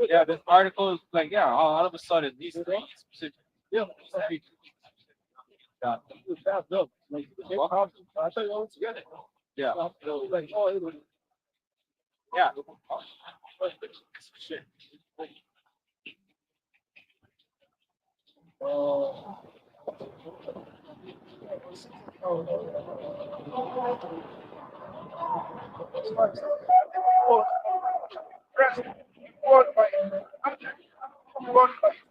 Yeah, this article is like, yeah, all of a sudden these three specific. Yeah. Yeah. Yeah. Yeah. Shit.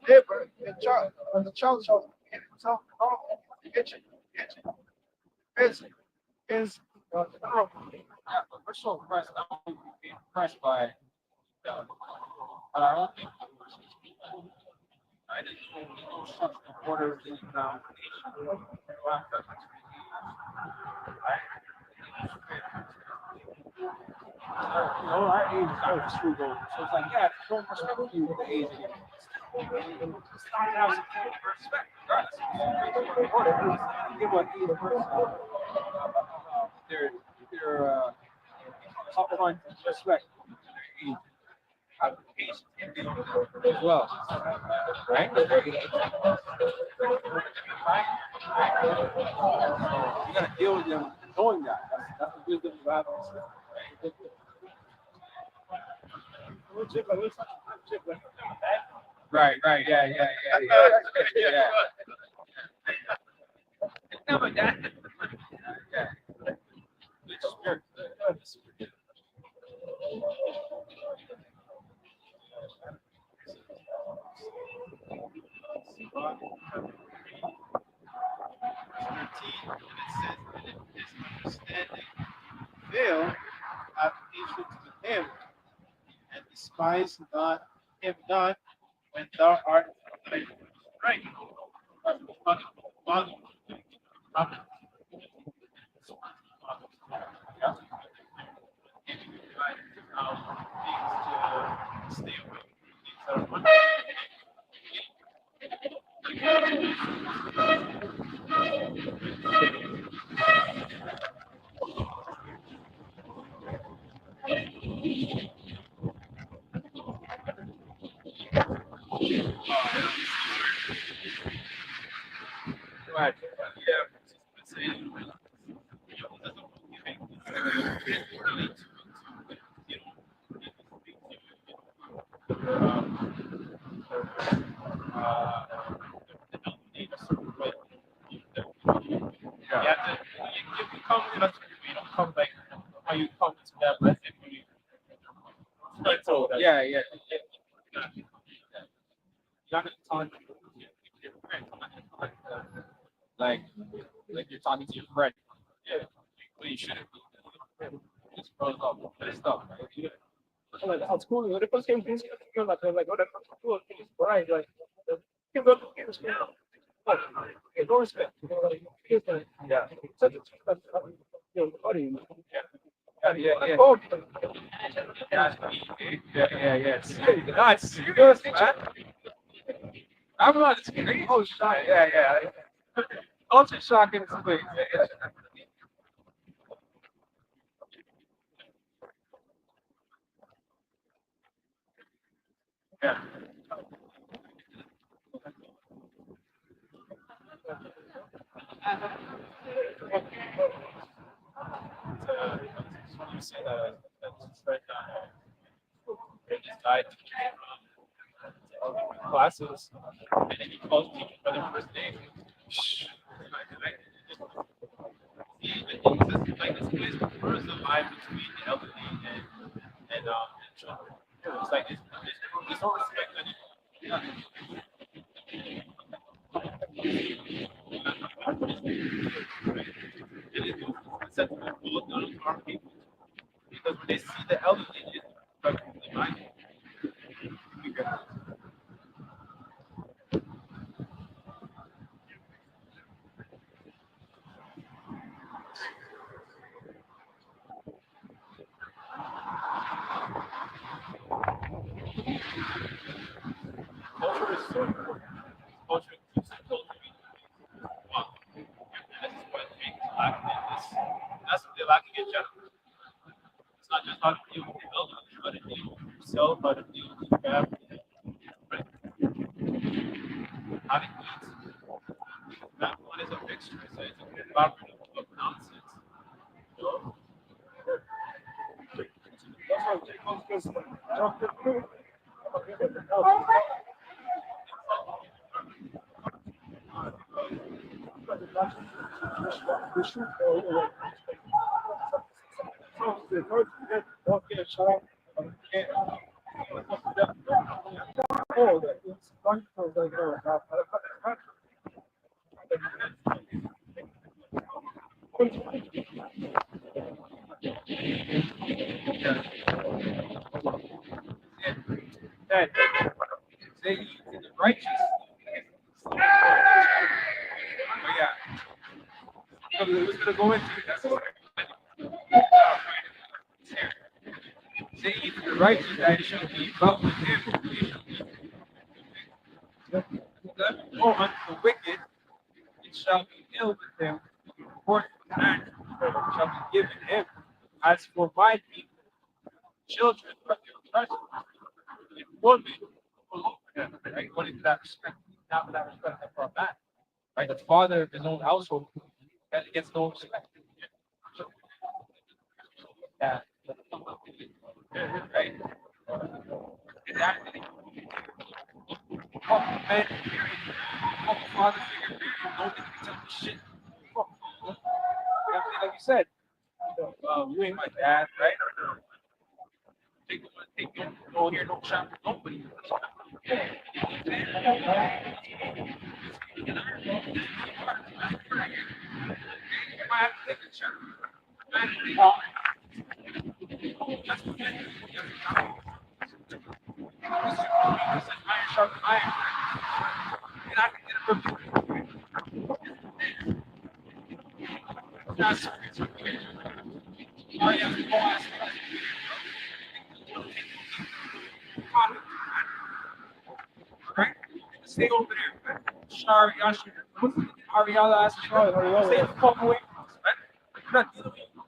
Neighbor, the child, and the child shall give himself off the kitchen. Is Yeah, but we're so impressed. I'm impressed by. I don't think I didn't know such orders in the our age is kind of frugal. So it's like, yeah, show respect to you the age. It's not to have some respect, regardless. Give an age person their upfront respect to their age. Have patience as well, right? You gotta deal with them knowing that. That's the wisdom you have. Right, yeah. No, but that, yeah. Good spirit. Fail, have patience with him, and despise not him not when thou art right. Stay away. Right. You have to, if you come to us, you don't come like how you come to that blessing. So Yeah, yeah. not gonna talk Like, like you're talking to your friend. Yeah. But you shouldn't be. Just grows up. This stuff, right? like at school, when the first came to school, like what the school is right, like you go to school. Like, no respect. Yeah. Such a body. Yeah. Oh, Yeah. That's serious, man. I'm not as crazy. Oh, shot. Yeah. Ultra shocking is quick. Yeah. you say that friend they just died classes, and then he calls teacher for their first name. Like this place prefers the line between the elderly and children. It's like there's no respect anymore. It is a sentiment full of our people because when they see the elderly, it's perfectly minded. Culture is so important. Culture keeps the culture. Wow. And this is what makes lacking in this. That's what they're lacking in general. It's not just how to deal with the elderly, how to deal with yourself, how to deal with your family, right? How to eat. That one is a mixture. So it's a collaborative of nonsense. You know? That's why Jacob's because Dr. Crew, the shoot, so the third get okay, shut up. Okay. Oh, that is one for the girl. That they eat in the righteous. Oh yeah. So who's gonna go into it? That's what they eat in the righteous that shall be but with him. Oh, unto the wicked, it shall be ill with him. According to the act shall be given him. As for my people, children are their treasure. And women will look for them. Right? According to that respect, not with that respect that brought back. Right? The father of his own household gets no respect. Yeah. Right? And that man, period. Father figure, period. Don't think you tell me shit. Fuck. You know what I mean? Like you said, you ain't my dad, right? Take no here, no shop for nobody. You might have to take a shot. That's what iron sharp iron. And I can get a that's right? Stay over there, man. Sorry, Ariella asked me, stay the fuck away from us, man. We're not dealing with you.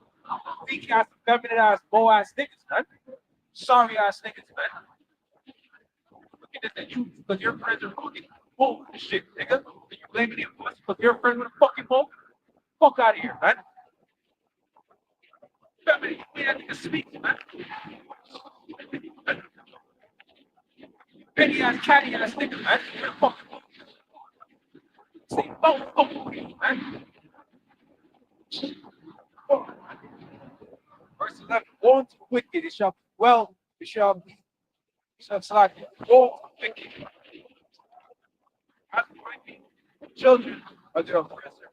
Weak ass, feminine ass, low ass niggas, man. Sorry ass niggas, man. Look at that, you, because your friends are fucking bull shit, nigga. And you blaming him because your friend with a fucking bull? Fuck out of here, man. Feminine, you ain't nigga speak, man. Penny ass, catty ass nigga, man. You're a fucking bull. Say, man. Verse 11, woe to the wicked, it shall be well, it shall be like woe to the wicked. As for my people, children are their oppressor.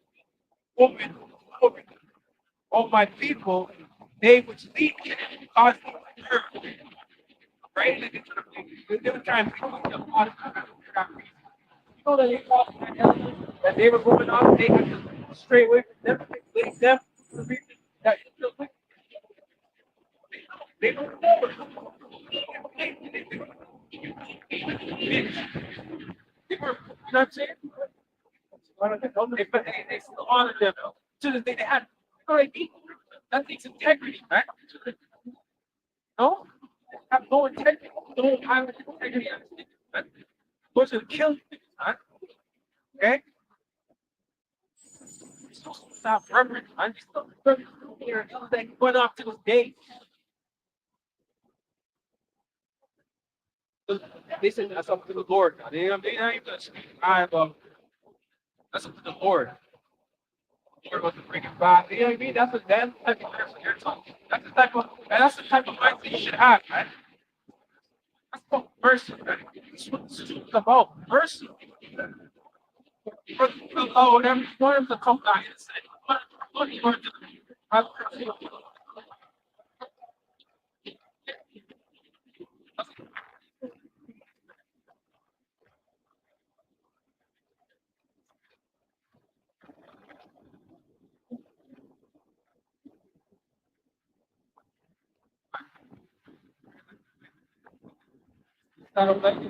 Woman, all my people, they which lead me cause me to hurt. Right? They were trying to put the body for that reason. You know that they lost that element that they were going on, they had to stray away from them, leave them for the reason that it's still wicked. They don't know. They were, you know what I'm saying? They still honor them to the day they had. All right, that takes integrity, man. No? Have no integrity. Don't have integrity. Man. What's gonna kill you, man? Okay? Stop reverence, man. Here, they went off to this date. They said that's up to the Lord. They not even that's up to the Lord. The Lord wants to bring it back. You know what I mean? That's the type of person you're talking. That's the type of mindset you should have, man. That's about mercy, man. That's what this is about. Mercy. Oh, whatever you want him to come down and say, what you want to have mercy. I don't like it. I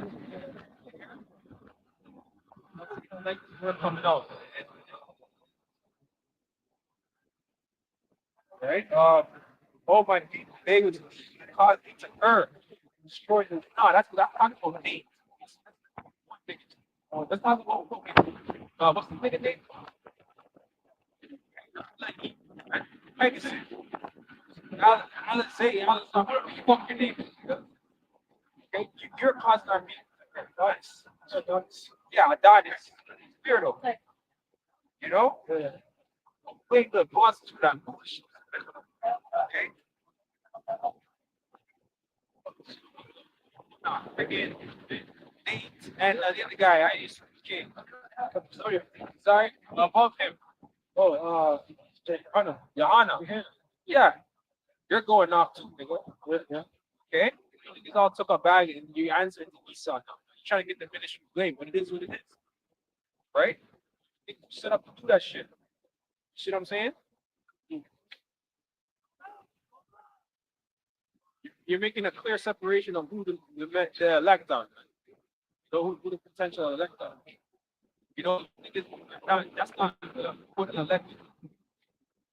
don't like this word coming out. Right? Oh my, they would cause it to earn, destroy the. No, that's talking about name. Oh, that's not about what's the nigga name? Legacy. Alex, what the fuck your name? Okay, you're causing our meeting. Adonis. Adonis. Yeah, Adonis. Weirdo. You know? Yeah. Playing the boss to that bullshit. Okay? No, again, Nate and the other guy, I used to be sorry, above him. Oh, Johanna. Yeah, you're going off too, nigga. Yeah. Okay? You all took a bag and you answered to Esau now. You're trying to get the ministry blame, but it is what it is. Right? You set up to do that shit. See what I'm saying? You're making a clear separation of who the elect are. So who the potential elect are. You know, that's not put an elect.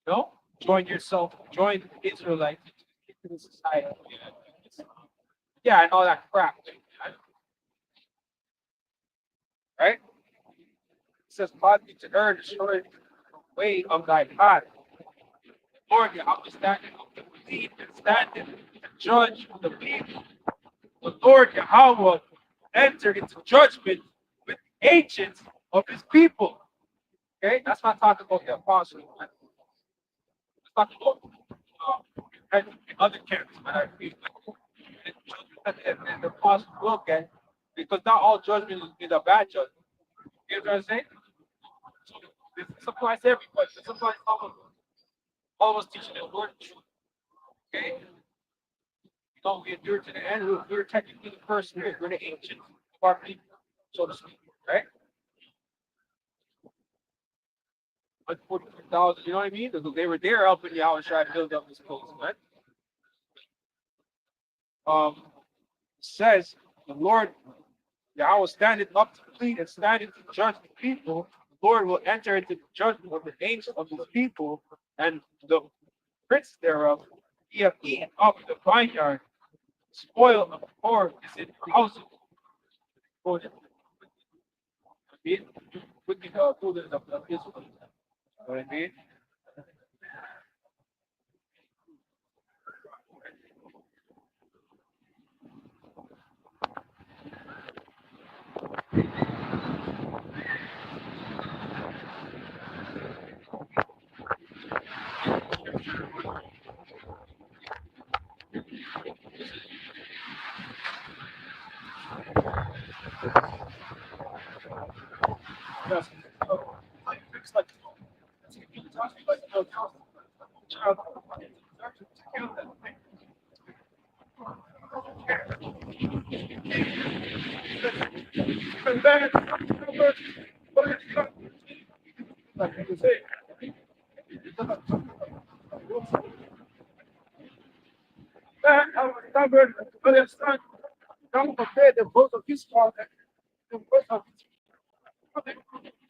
No? Join yourself, join the Israelites into the society. Yeah, and all that crap. Right? It says, God to earn, destroy the way of thy path. Lord, your understanding of the lead and standing to judge the people. The Lord Yahweh entered into judgment with the ancients of his people. Okay, that's not talking about the apostles. It's talking about and other characters. And the apostles will get, because not all judgment is a bad judgment. You know what I'm saying? So this applies to everybody. This applies to all of us teaching the Lord the truth. Okay? So we endure to the end. We're technically the first spirit. We're the ancient of our people, so to speak. Right? Like 43,000, you know what I mean? Because they were there helping Yahweh try to build up this place, right? Says the Lord Yahweh standing up to plead and standing to judge the people. The Lord will enter into the judgment of the ancient of his people, and the prince thereof, he have eaten up the vineyard, spoil of the poor is in the houses. Wicked rulers of Israel. You know what I mean? Yes. It's like, like you say, man, I was stubborn, understand, don't compare the both of his father, the both of his father,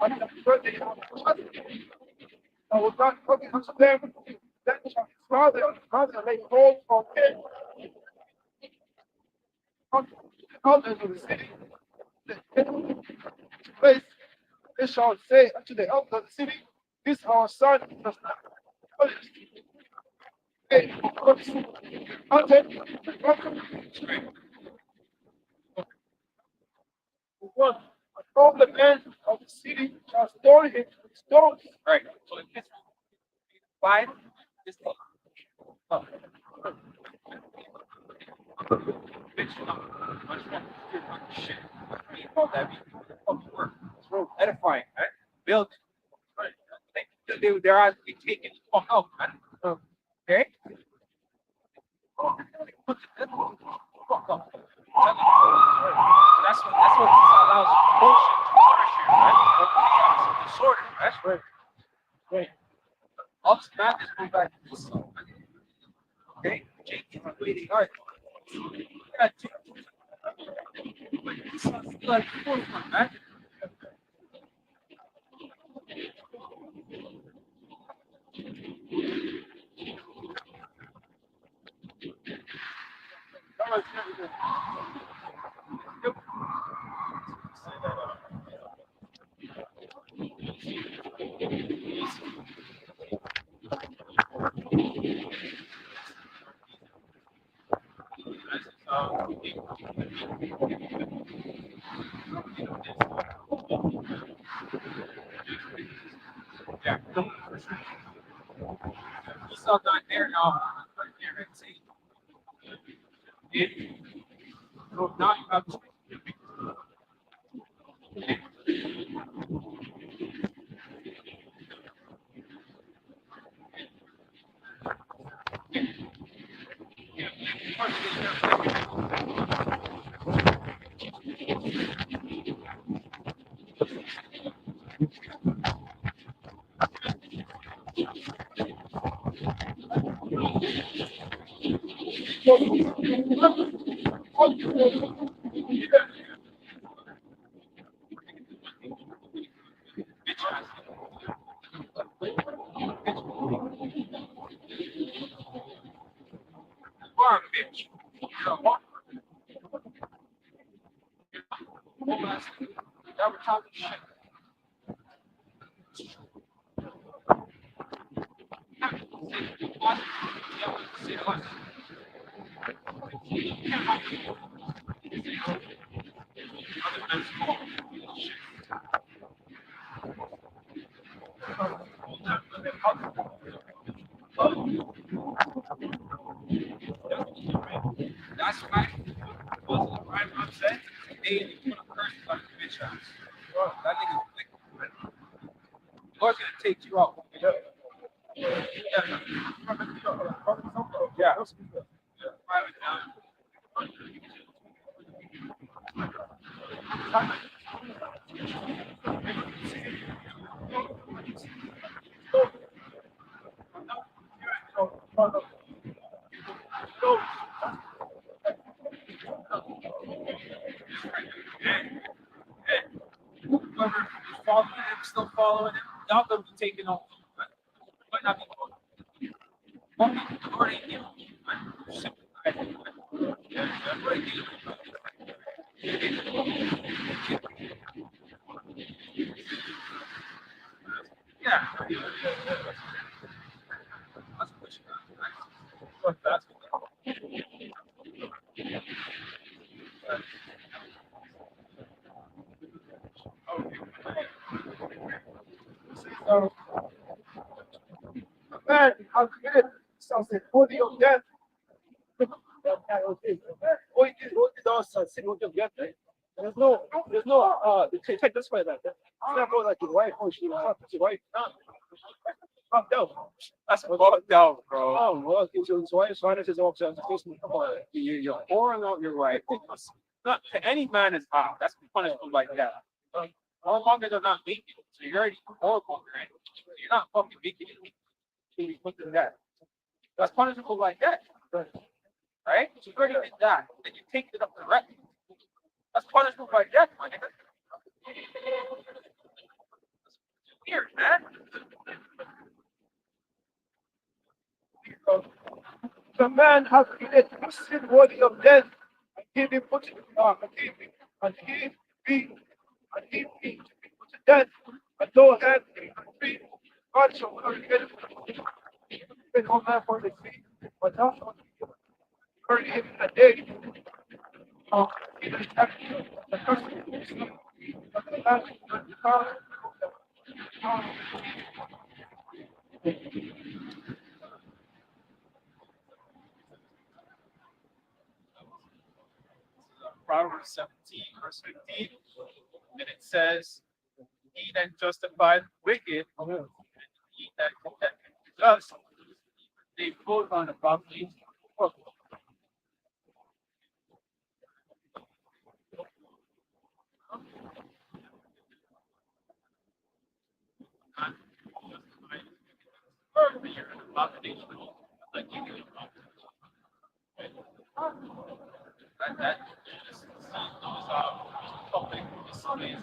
and the birthday of his father. I was not talking to them, that his father made call for him. Elders of the city, the place, they shall say unto the elders of the city, this our son does not. Hey, content, one, from the men of the city shall stone him with stones. Right. So if it's 5, this thing. Oh. Bitch, I just want to hear about this shit. You call that fucking work. It's real edifying, right? Build. Right. They're actually taking the fuck out, man. Okay? Oh, fuck up. That's what this allows bullshit to flourish here, right? Or chaos and disorder, right? Right. Right. All this madness goes back to this song, man. Okay? Jake is waiting hard. Yeah, but this song's still at the forefront, man. Yeah. He's not there now. Right there, so now you have farm, bitch. You're a farmer. Now we're talking shit. That's why right upset. They put a curse on the bitch ass. That nigga's wicked. Lord's gonna take you out. Yeah. Yeah. Private whoever is following him, still following him, y'all gonna be taking off. Might not be going. Already, you know, yeah. That's what you got. That's So, man, how committed something worthy of death. What did us say worthy of death? Right? Take this way like that. It's not going like your wife, or she not your wife. Fuck no. That's fucked up, bro. Oh, well, his wife's finances all set. You're pouring out your right. Not to any man is out. That's punishable like that. No longer they're not making it. So you're already horrible, right? You're not fucking making it. So you look at that. That's punishable like that. Right? So you already did that. Then you take it up the right. That's punishable by death, my nigga. It's weird, man. The man has committed a sin worthy of death, and he be put and he be to be put to death, and no hand be free. God shall not get it. One man for the feet, But thou shalt heard him in the day of even after the curse of the last of the power of Proverbs 17, verse 15. And it says, he that justified wicked, and he that condemned just, they both on the property. Like you do. That just those public displays.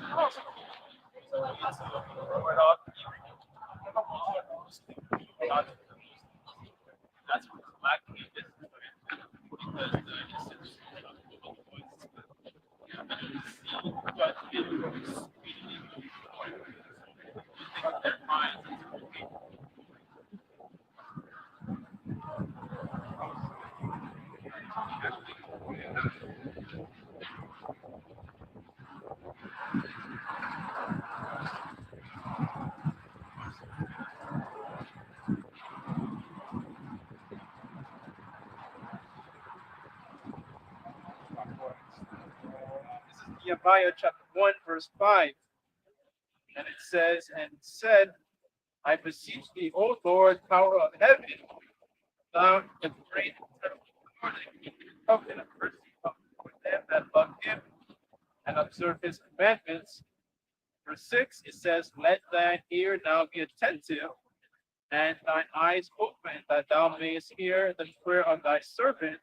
That's what black people because this is Nehemiah chapter 1, verse 5. And it says, and said, I beseech thee, O Lord, power of heaven, thou the great and terrible Lord, that keep his covenant of mercy for them that love him and observe his commandments. Verse 6, it says, let thine ear now be attentive and thine eyes open, that thou mayest hear the prayer of thy servant,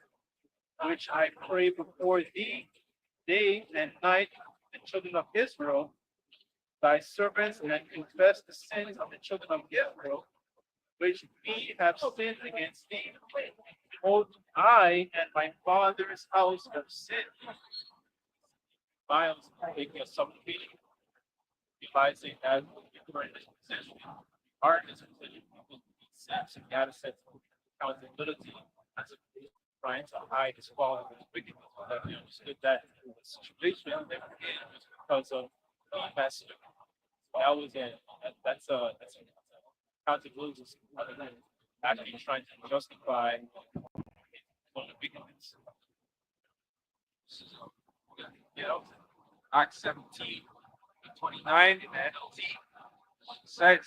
which I pray before thee day and night, the children of Israel, thy servants, and confess the sins of the children of Israel, which we have sinned against thee. Both I and my father's house have sinned. Miles making a supplication, realizing that we were in this position, are in this position, people sense and got a sense of accountability as a trying to hide his fault and his wickedness. That we understood that the situation they were in was because of the master. That was it. That's accountability other than actually trying to justify on the wickedness. You know, Acts 17, 29 in the NLT says,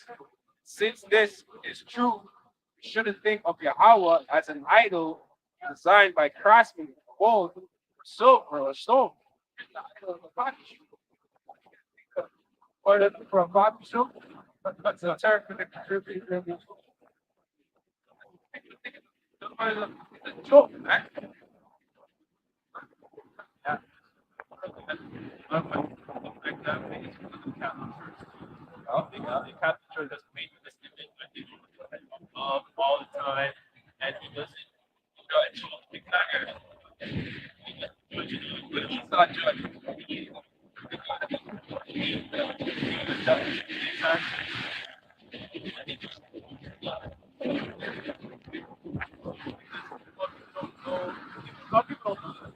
since this is true, you shouldn't think of Yahweh as an idol designed by craftsmen of gold, or silver, or stone. It's the idol of a body shoe. Or for a body shoe, that's a terrible contribution. It's a joke, man. yeah. The Catholic Church has made this image all the time, and he doesn't judge. But he's not judging. He's the judge. Some people don't know.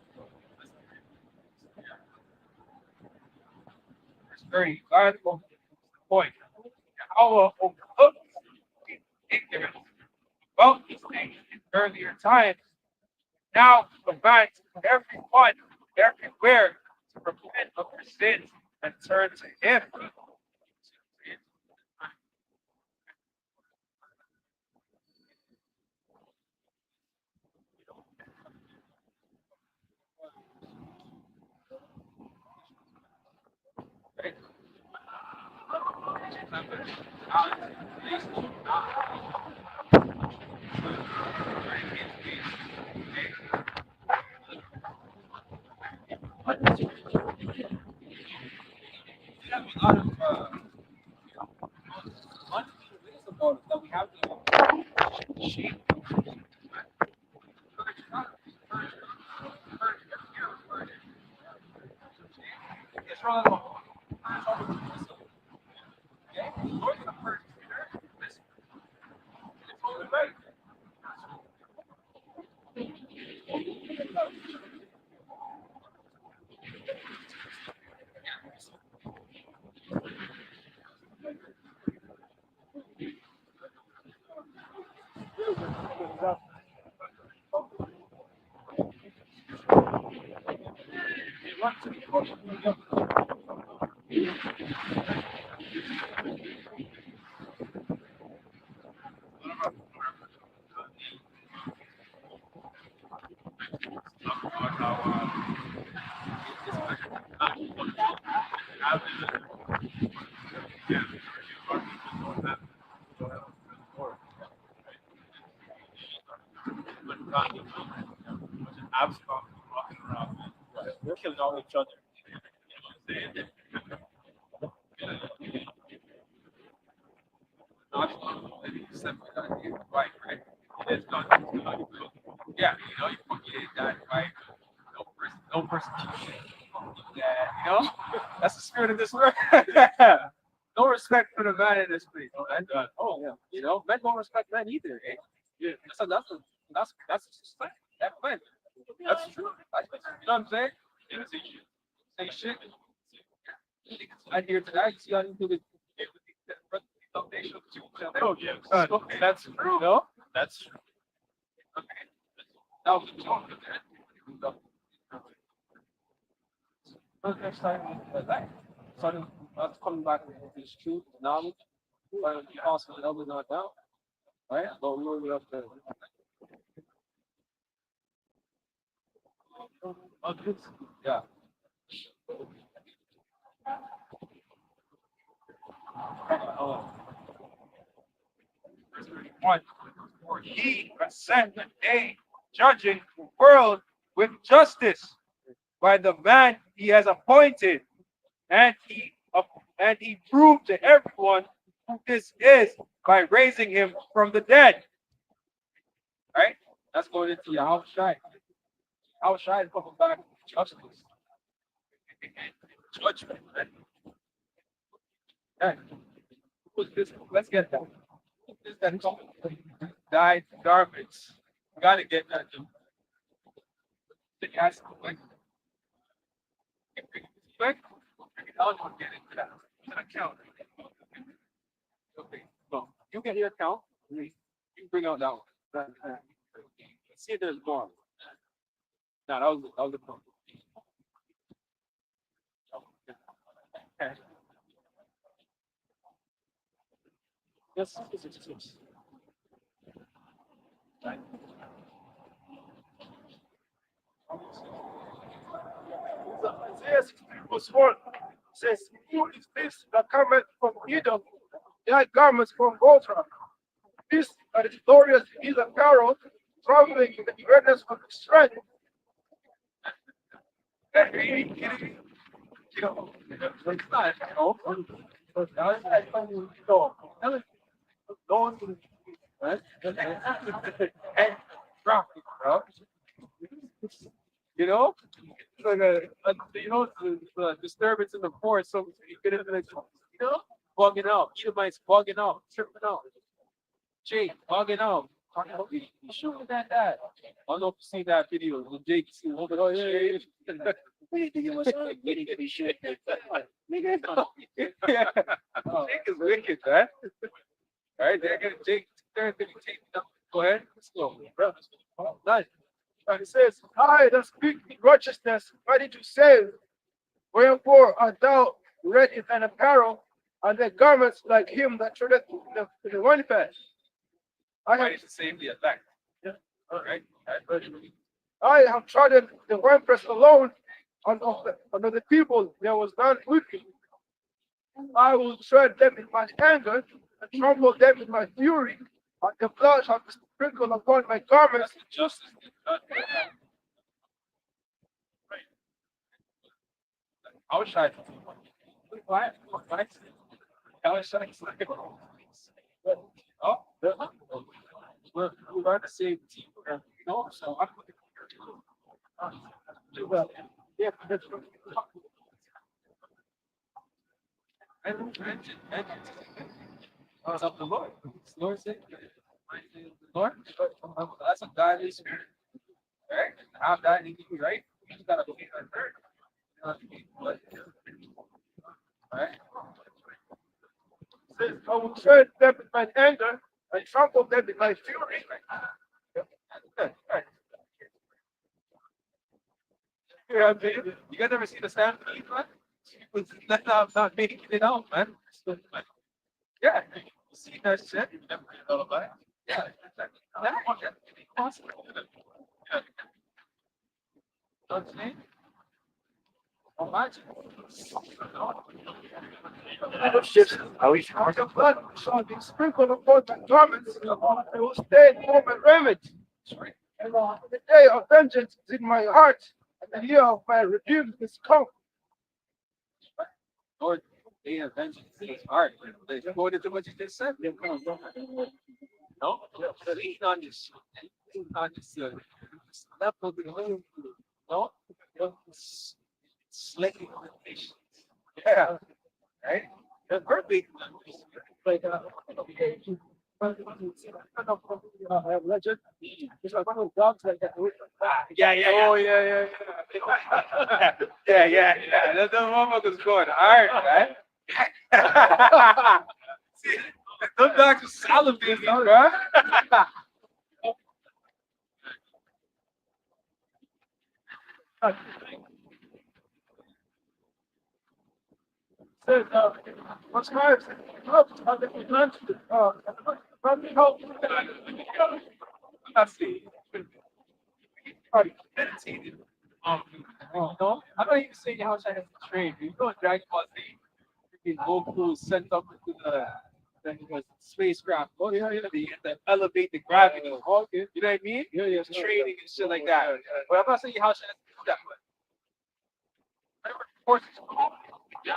It's very valuable point. Yahweh overlooked ignorance about these things in earlier times. Now commands everyone, everywhere to repent of their sins and turn to Him. Absalom walking around, killing all each other. Right, right. It's not, yeah, you forget that, right? No persecution. Yeah, that's the spirit of this world. No respect for the man in this place. And, men don't respect men either. Eh? Yeah. That's men. That's true. You know what I'm saying? Say shit. And here tonight, you got into the foundation of Oh yeah, that's true. No? That's true. Okay. That was the talk of that. But next time, like, so that's coming back with this truth, knowledge, but also the elder not down, right? But we will up there. Yeah. Verse 31. For he has set the day judging the world with justice by the man he has appointed, and he proved to everyone who this is by raising him from the dead. Right? That's going into your house shine. House shine is coming back with justice. Judgment. Right? Hey, who's this? Let's get that. Who's this that coming? Dyed garments. You gotta get that. The guys like quick. I'll get into that. An account. Okay. So you get your account. You bring out that one. Let's see if there's more. No, that was the point. Okay. Yes. Right. Isaiah 60 verse 1 says, who is this that cometh from Edom, thy garments from Bothra? This that is glorious in his apparel, traveling in the greatness of his strength. You know, it's like the disturbance in the forest. So you get into the, bugging out. Edomites bugging out, tripping out. Jake bugging out. You shooting that guy. I don't know if you see that video. When Jake see over, oh yeah. Jake is wicked, man. All right, there again, Jake. Go ahead. Let's go. Nice. And it says, I that speak in righteousness, ready to save. Wherefore art thou red in an apparel, and thy garments like him that treadeth in the winepress? I have, To save the elect. Yeah. All right. I have trodden the winepress alone, and of the people there was none with me. I will tread them in my anger, and trample them in my fury, and the blood shall be sprinkled upon my garments. That's the justice. I was shy. Why? I was shy. Oh, we're about to save the team. No, so I'm yeah, that's it's up the Lord. Lord said, Lord, that's a godly spirit. Right? have that in you, right? You just gotta believe that third. Right? Says, I will tread them with my anger and trample them with my fury. Yeah, baby. You guys ever see the Stampede, man? People not making it out, man. Yeah, you see that shit? You never heard all about it. Yeah, that's awesome. Yeah. Don't you think? Imagine. Ships, I wish your blood shall be sprinkled upon my garments. I will stay for my raiment. And the day of vengeance is in my heart, and the year of my rebuke is come. Lord, they have vengeance in his heart. According to what you just said. No, lean on this. Lean on this. Level the moon. No, slightly on the patience. Yeah, right? The perfect. Like, legend. It's like one of those dogs that Yeah. Oh, yeah. Yeah. That motherfucker's going hard, right? See, those dogs are salivating, bro. says, what's lives love how they learn to help. I see. Meditated. No, I'm not even saying how I have to train. You go in Dragon Ball Z, freaking Goku sent up into the spacecraft. Oh yeah. They have to elevate the gravity. Okay. You know what I mean? Yeah. Training and shit like that. But I'm not saying how should I do that, but of course it's cool. Yeah.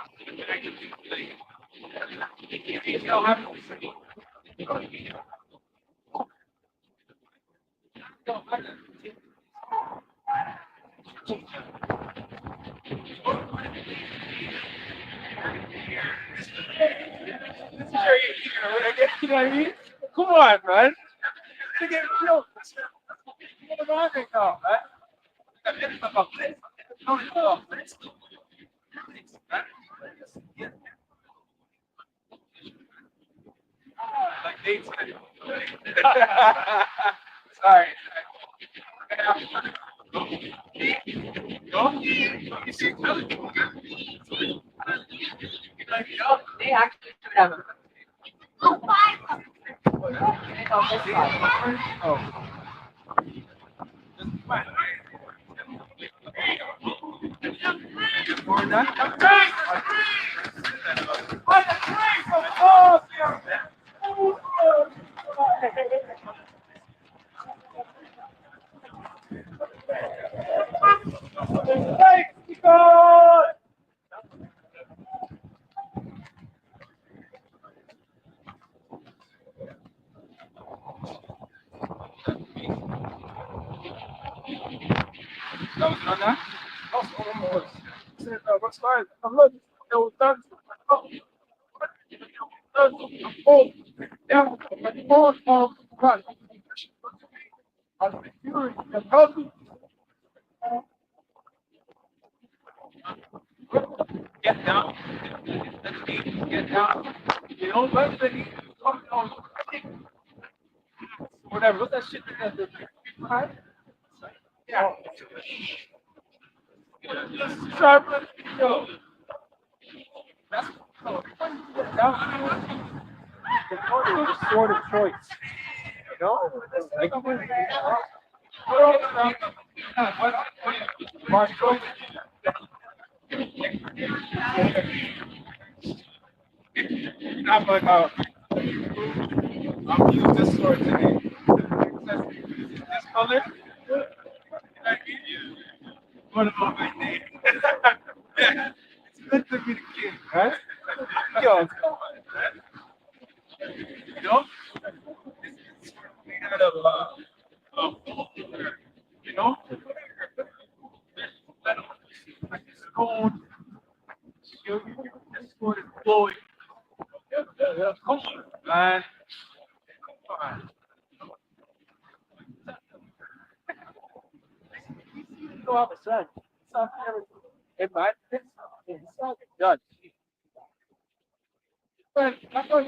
You don't have to. You know what I mean? Come on, man. To get real. What's wrong with now, man? Like Nate said. Sorry. Go. You see, They actually should have a. It's on this side. Oh. For that. By the grace of God, thank God. That was on that? Says, what's lives I love it was done. Down the force of Christ. As the fury and healthy. Get down. Get down. You know, let the heat come down. Whatever. What's that shit that the right? Yeah. Sharpen. Yo. That's down. The corner is the sword of choice. You know? Like, Marshall. I'm like, I'll use this sword today. This color. What about my name? Yeah. It's good to be the king, right? Yo, come on, man. You know? It's made out of you know? Stone. This sword is glowing. Come on, man. Come on. know I'm a son. Son, It might it's not done. But I thought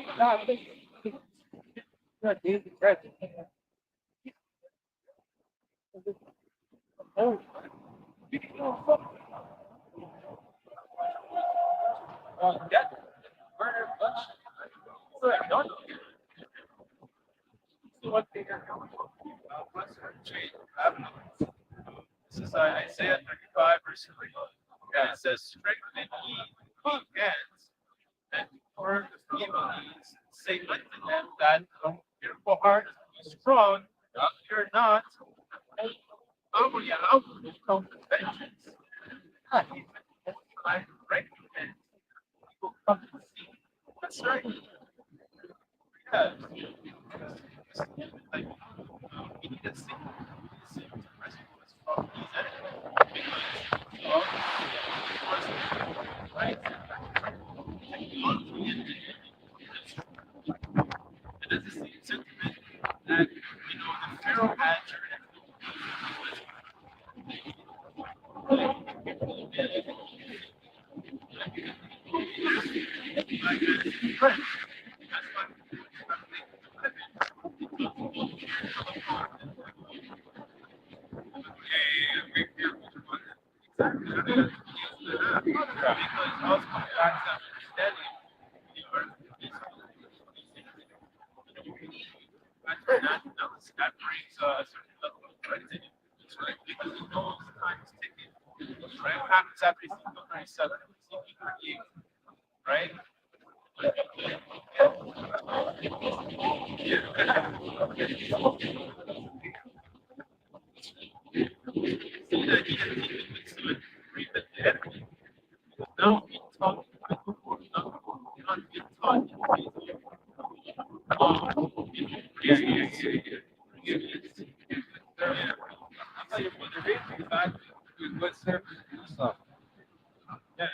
not easy present. Oh, that murder bunch. So I don't see what they are going for. This is Isaiah 35, verse 3. And it says, strengthen ye clean hands, and for the feeble knees, say unto them that from fearful heart be strong, fear not, humble ye outward come to vengeance. Not even I recompense. People come to see. That's right. Because like, we need to see. We need to rescue us from these enemies. Because right? And it's the same sentiment that the Pharaoh had during that brings a certain level of credit. Right? Because he knows time is ticking. Right? What happens after Ezekiel 37? Ezekiel 38. Right? See that he didn't even read the enemy. Now he taught not be taught. I'll tell you what the reason is that with good service and stuff. Yeah.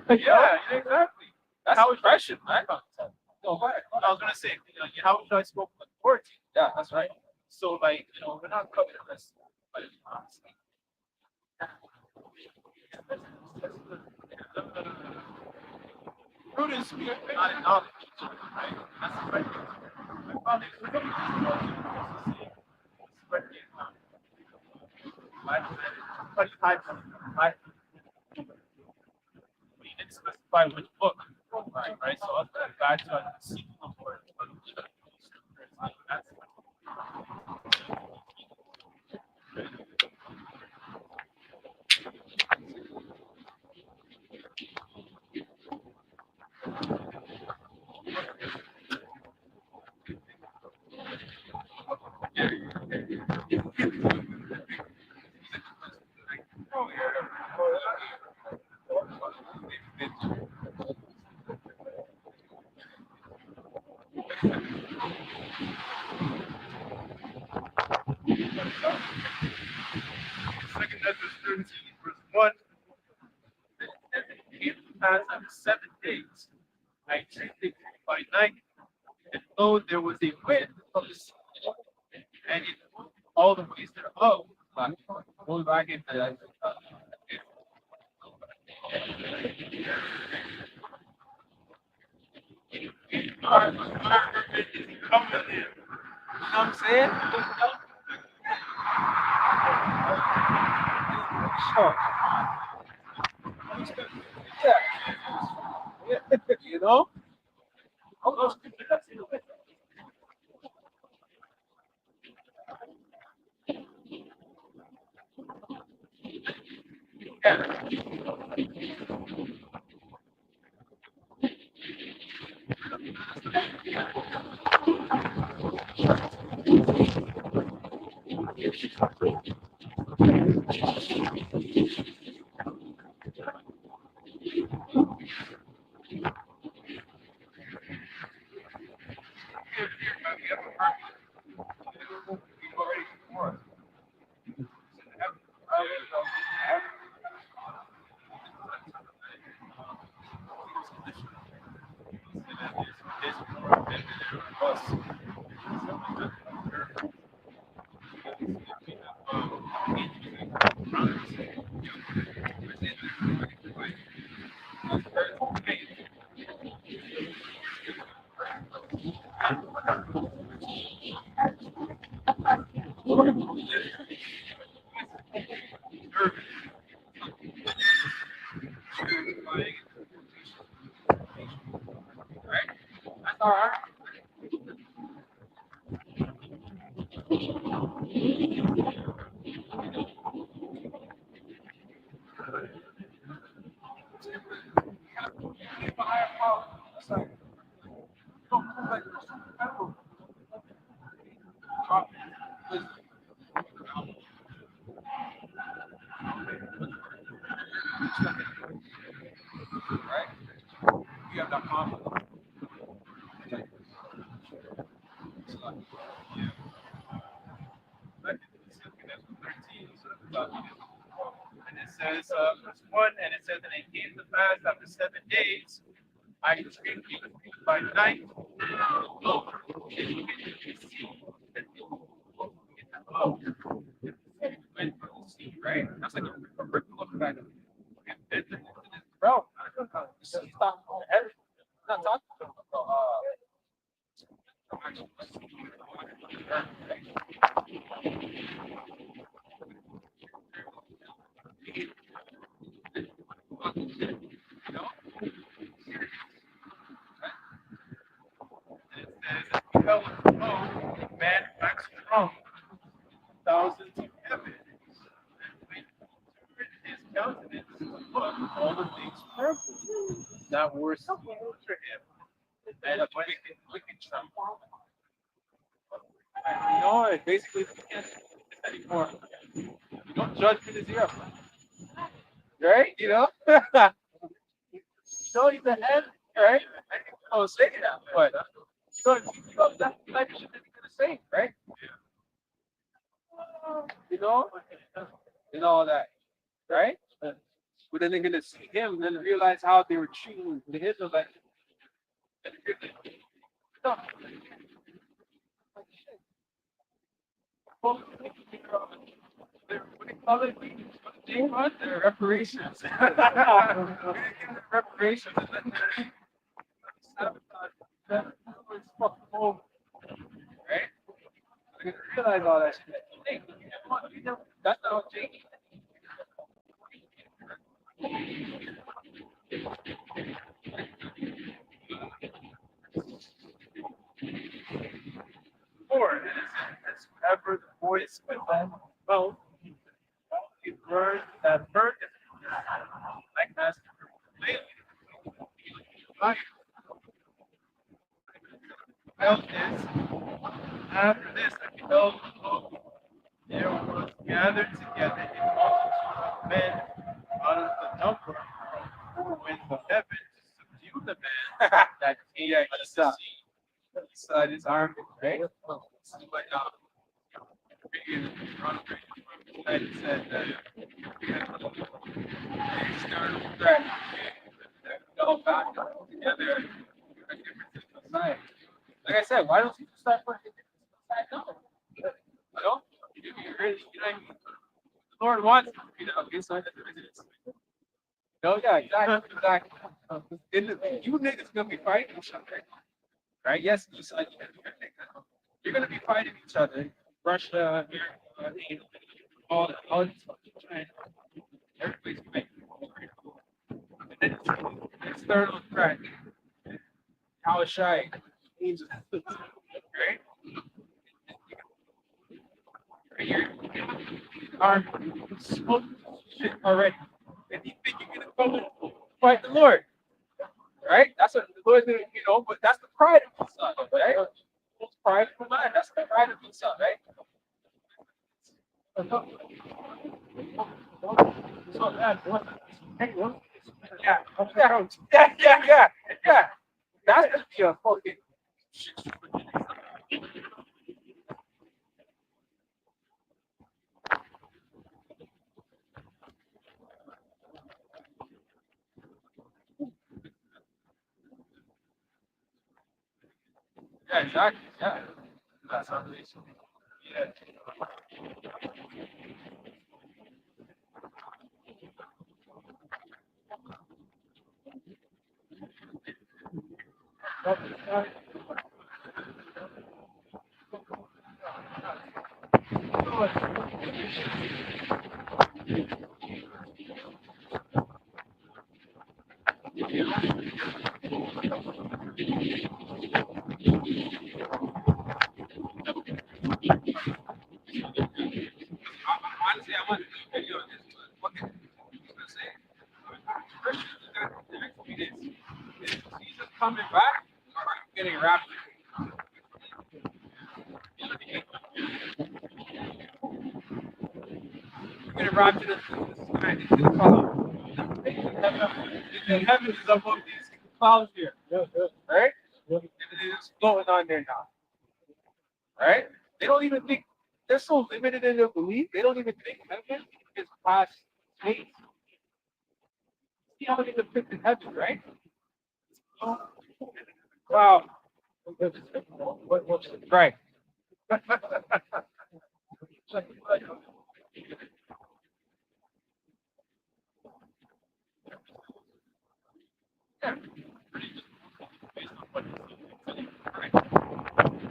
Yeah, exactly. That's how impression, right? No, go ahead. I was gonna say, how should I spoke with authority? Yeah, that's right. So, like, we're not covering this, but it's honestly. Prudence, not in knowledge, right? That's the right thing. My father is right. But he didn't specify which book, right? So I'll go back to seeking the Lord. That's Second Ezra 13, verse 1. And it came to pass after 7 days, I dreamed a dream by night, and lo, there was a wind from the sea, and it moved all the ways thereof. Going back into that. Coming in. You know what I'm saying? Sure. Yeah. You know? Right? You have that confidence. And it says, verse 1, and it says, and it came to pass after 7 days, I dreamed by night. Lo, it went from the sea, right? That's like a ripple effect. Bro, the sea's talking about everything. Not talking about And it says, and beheld, lo, a man waxed strong, thousands of heaven, and when he turned his countenance to look, all the things purple that were seen unto him, and a wicked tremble. you know, it basically we can't do this anymore. No judgment is here. Right? You know? So he's the head, right? I was saying that, but that's the type of shit that you're gonna say, right? You know? And all that. Right? But then they're gonna see him and then realize how they were treating the Israelites. No. Well, what do you call it? They're reparations. We're gonna give them reparations and then sabotage them. It's fucking over. Right? They're gonna realize all that shit. Hey, that's not Jake. Four, and it says, whoever the voice with them both, he burned that burnt like as fire. Well, this, after this, I beheld, lo, there was gathered together a multitude of men out of the number when the heaven to subdue the man that came Yeah, out of the sea. Inside his army, right? This is what it said that External threat. Go back together. Like I said, why don't you start putting it inside now? You know? You really, you know what I mean? The Lord wants you know inside the residence. No, yeah, exactly. You niggas gonna be fighting each other, right? Yes, you said you're gonna be fighting each other. Russia, America, all these fucking China. Everybody's fighting. And then external threat. How shy means right? You're smoking shit already. And you think you're gonna go fight the Lord. Right? That's what the Lord did, you know, but that's the pride of the son, right? It's pride of the man. That's the pride of the son, right? So that yeah. That's gonna be a fucking yeah, exactly. Yeah. That's how it is. Yeah. We're gonna wrap to the sky. It's gonna fall. The heaven is above these clouds here. Right? It's floating on there now. Right? They don't even think they're so limited in their belief. They don't even think heaven is past space. See how they depict in heaven, right? Wow. Right.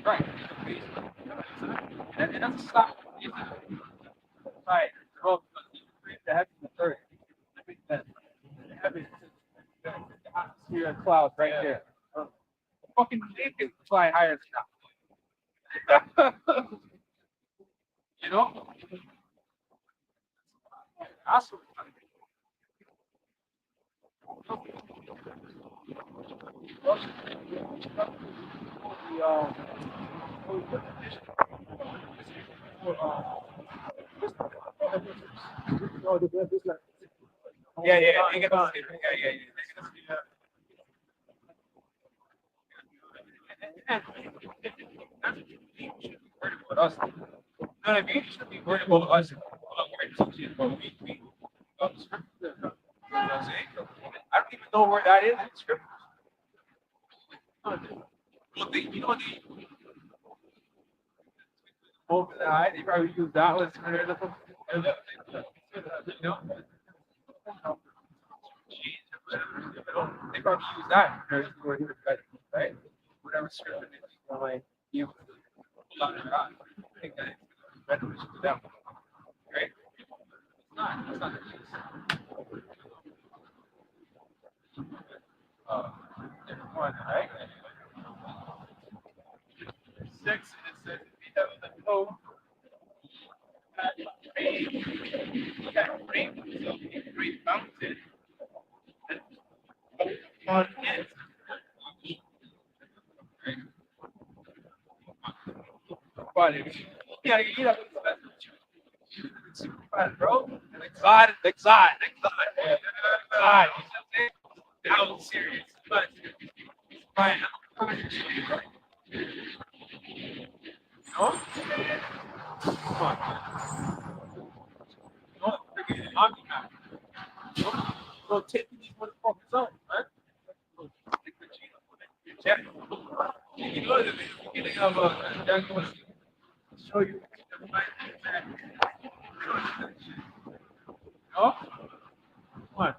Right. And that's stop. Right. Well, the heavens and earth. The heavens, the atmosphere and clouds right there. Fucking they can fly higher than that. You know? Awesome. Yeah, you get the yeah. Worried about us. No, I mean, you should be worried about us. We scripture. You know what I'm saying? I don't even know where that is in scripture. Well, you know, open the eye, they probably use that one. You know? They probably use that for right? Whatever scripture it is, like you pull out your eye. I think that it's beneficial to them. Right? It's not the case. Different one, right? 6, it says we have the code. Rain, so a great mountain. On it. But yeah, you know, it's super fun, bro. Excited. Now it's serious, but fine. No? Come on. No, forget it. I'm not. Go take these motherfuckers out, man. Yeah. You know, the beginning of Young was show you. No? Come on.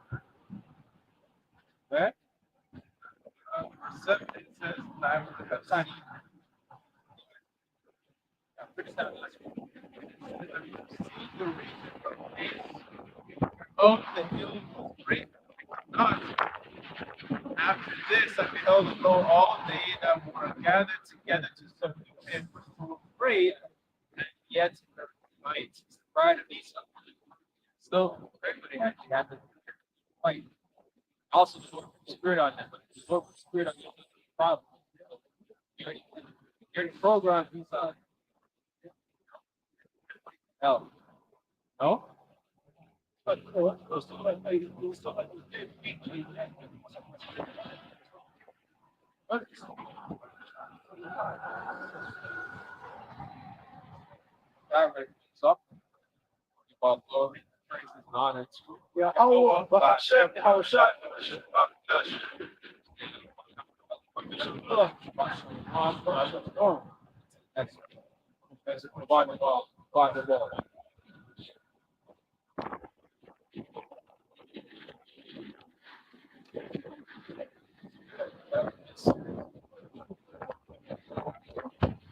Right? Verse 7, it says, time for the Sign. the reason of the healing was great. God. After this, I beheld lo, all they that were gathered together to subdue him were so afraid, and yet might. Pride of Esau. So, everybody actually had to fight. Also, the Lord put spirit on them, but the Lord put spirit on them. Problem. You're programmed, he's hell. No? But up. About glory, praise, and honor to Yeah, Excellent. Bible,